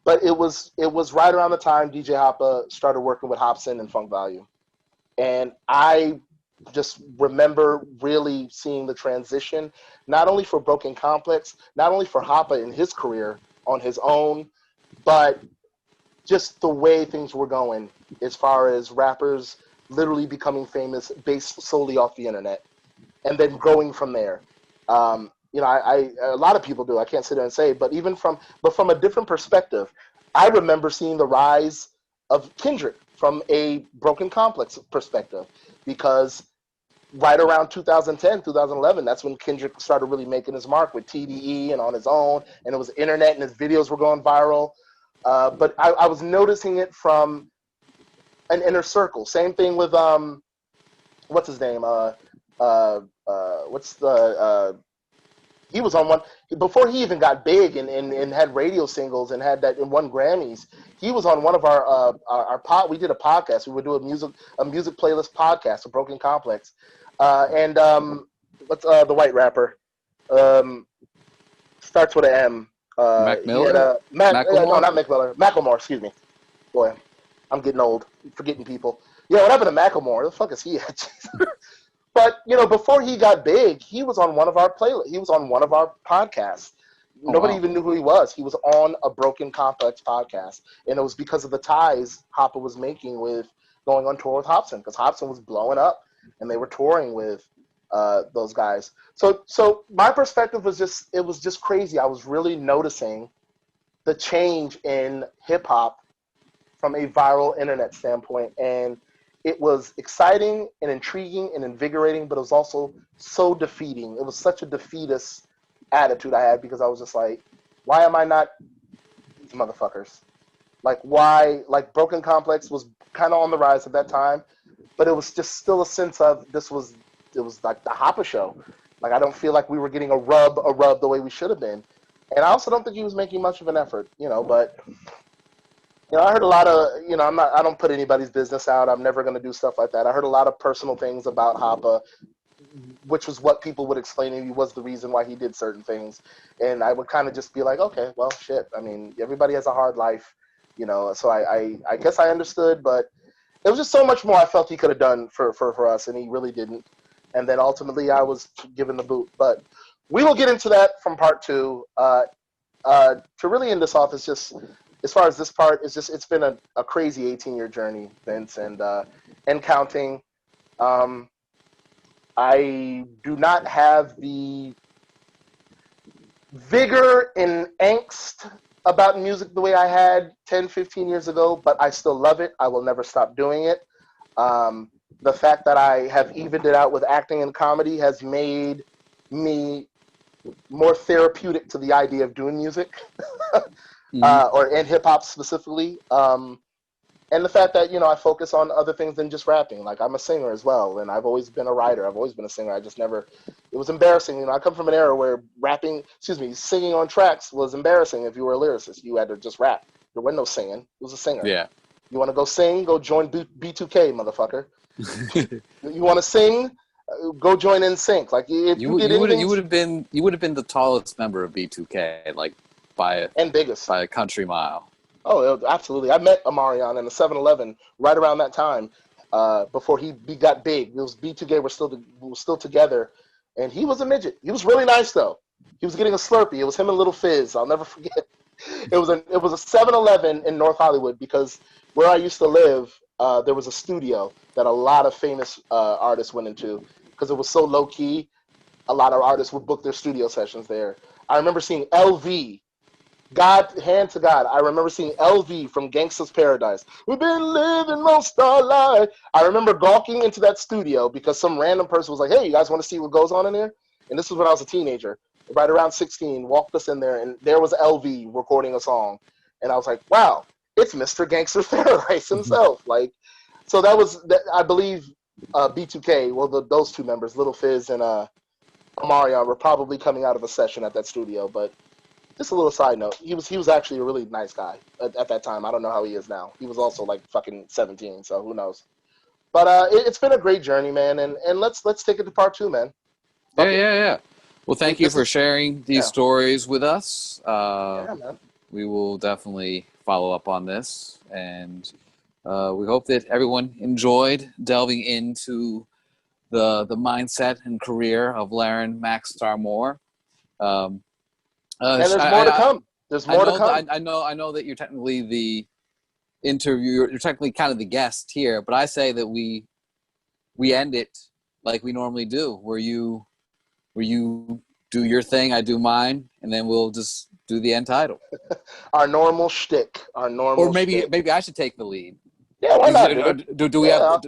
But it was right around the time DJ Hoppa started working with Hopsin and Funk Value. And I just remember really seeing the transition, not only for Broken Complex, not only for Hoppa in his career on his own, but just the way things were going as far as rappers literally becoming famous based solely off the internet and then growing from there. You know, a lot of people do. I can't sit there and say, but from a different perspective, I remember seeing the rise of Kendrick from a Broken Complex perspective, because right around 2010, 2011, that's when Kendrick started really making his mark with TDE and on his own, and it was internet and his videos were going viral. But I was noticing it from an inner circle. Same thing with what's his name? He was on one before he even got big and had radio singles and had that and won Grammys. He was on one of our pod. We did a podcast. We would do a music playlist podcast, a Broken Complex, and what's the white rapper? Starts with an M. Mac Miller. No, not Mac Miller. Macklemore. Excuse me. Boy, I'm getting old. Forgetting people. Yeah, what happened to Macklemore? The fuck is he at? But, you know, before he got big, he was on one of our playlists. He was on one of our podcasts. Nobody even knew who he was. He was on a Broken Complex podcast. And it was because of the ties Hoppa was making with going on tour with Hopsin, because Hopsin was blowing up and they were touring with those guys. So my perspective was just crazy. I was really noticing the change in hip-hop from a viral internet standpoint. And it was exciting and intriguing and invigorating, but it was also so defeating. It was such a defeatist attitude I had, because I was just like, why am I not these motherfuckers? Like, why? Like, Broken Complex was kind of on the rise at that time, but it was just still a sense of it was like the Hoppa show. Like, I don't feel like we were getting a rub the way we should have been. And I also don't think he was making much of an effort, you know, but... You know, I heard a lot of, you know, I don't put anybody's business out. I'm never going to do stuff like that. I heard a lot of personal things about Hoppa, which was what people would explain to me was the reason why he did certain things. And I would kind of just be like, okay, well, shit. I mean, everybody has a hard life, you know, so I guess I understood, but it was just so much more I felt he could have done for us, and he really didn't. And then ultimately I was given the boot. But we will get into that from part 2. To really end this off is just... as far as this part, it's been a crazy 18-year journey, Vince, and counting. I do not have the vigor and angst about music the way I had 10, 15 years ago, but I still love it. I will never stop doing it. The fact that I have evened it out with acting and comedy has made me more therapeutic to the idea of doing music, or in hip hop specifically. And the fact that, I focus on other things than just rapping. Like, I'm a singer as well, and I've always been a writer. I've always been a singer. I just never, it was embarrassing. I come from an era where singing on tracks was embarrassing if you were a lyricist. You had to just rap. There wasn't no singing. It was a singer. Yeah. You want to go sing? Go join B2K, motherfucker. You want to sing? Go join NSYNC. Like, if you would have been the tallest member of B2K, like and biggest by a country mile. Oh, absolutely. I met Amarion in the 7-Eleven right around that time, before he got big. It was B2K were still together, and he was a midget. He was really nice though. He was getting a Slurpee. It was him and Little Fizz. I'll never forget. It was a 7-Eleven in North Hollywood, because where I used to live, there was a studio that a lot of famous artists went into, because it was so low key. A lot of artists would book their studio sessions there. I remember seeing LV. Hand to God, I remember seeing LV from Gangsta's Paradise. We've been living most our life. I remember gawking into that studio because some random person was like, hey, you guys want to see what goes on in here? And this was when I was a teenager, right around 16, walked us in there, and there was LV recording a song. And I was like, wow, it's Mr. Gangsta's Paradise himself. Like, so I believe B2K, well, those two members, Little Fizz and Amarion, were probably coming out of a session at that studio. But just a little side note, he was actually a really nice guy at that time. I don't know how he is now. He was also like fucking 17, so who knows. But it's been a great journey, man, and let's take it to part 2, man. Yeah. Well, thank you for sharing these stories with us. Man. We will definitely follow up on this, and we hope that everyone enjoyed delving into the mindset and career of Laren Maxstar Moore. And there's more to come. There's more to come. I know that you're technically the interviewer. You're technically kind of the guest here, but I say that we end it like we normally do, where you do your thing, I do mine, and then we'll just do the end title. Our normal shtick. Or maybe I should take the lead. Yeah, why not? Do we have? All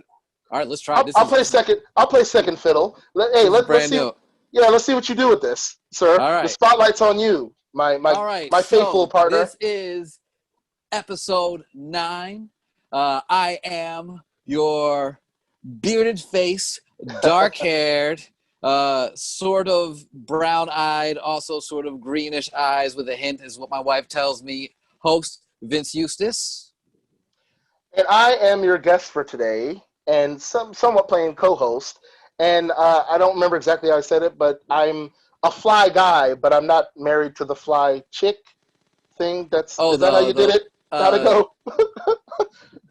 right, let's try. I'll play second. I'll play second fiddle. Let's see. New. Yeah, let's see what you do with this, sir. All right. The spotlight's on you, my faithful partner. This is episode 9. I am your bearded face, dark-haired, sort of brown-eyed, also sort of greenish eyes with a hint, is what my wife tells me, host Vince Eustace. And I am your guest for today, and somewhat playing co-host. And I don't remember exactly how I said it, but I'm a fly guy, but I'm not married to the fly chick thing. Is that how you did it? How'd it go?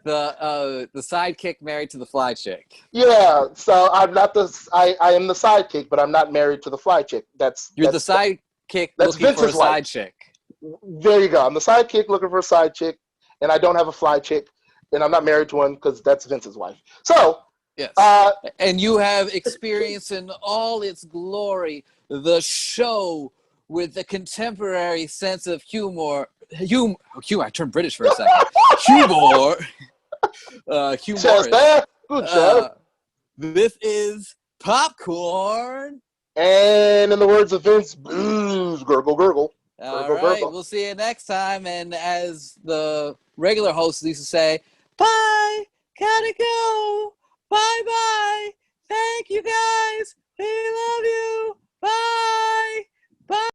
The sidekick married to the fly chick. Yeah, so I'm not I am the sidekick, but I'm not married to the fly chick. The sidekick looking Vince's for a side chick. There you go. I'm the sidekick looking for a side chick, and I don't have a fly chick, and I'm not married to one because that's Vince's wife. So. Yes, and you have experienced in all its glory the show with the contemporary sense of humor. I turned British for a second. Humor. Humorous. Good job. This is popcorn. And in the words of Vince, blues, gurgle, gurgle. All right, we'll see you next time. And as the regular hosts used to say, bye, gotta go. Bye-bye. Thank you, guys. We love you. Bye. Bye.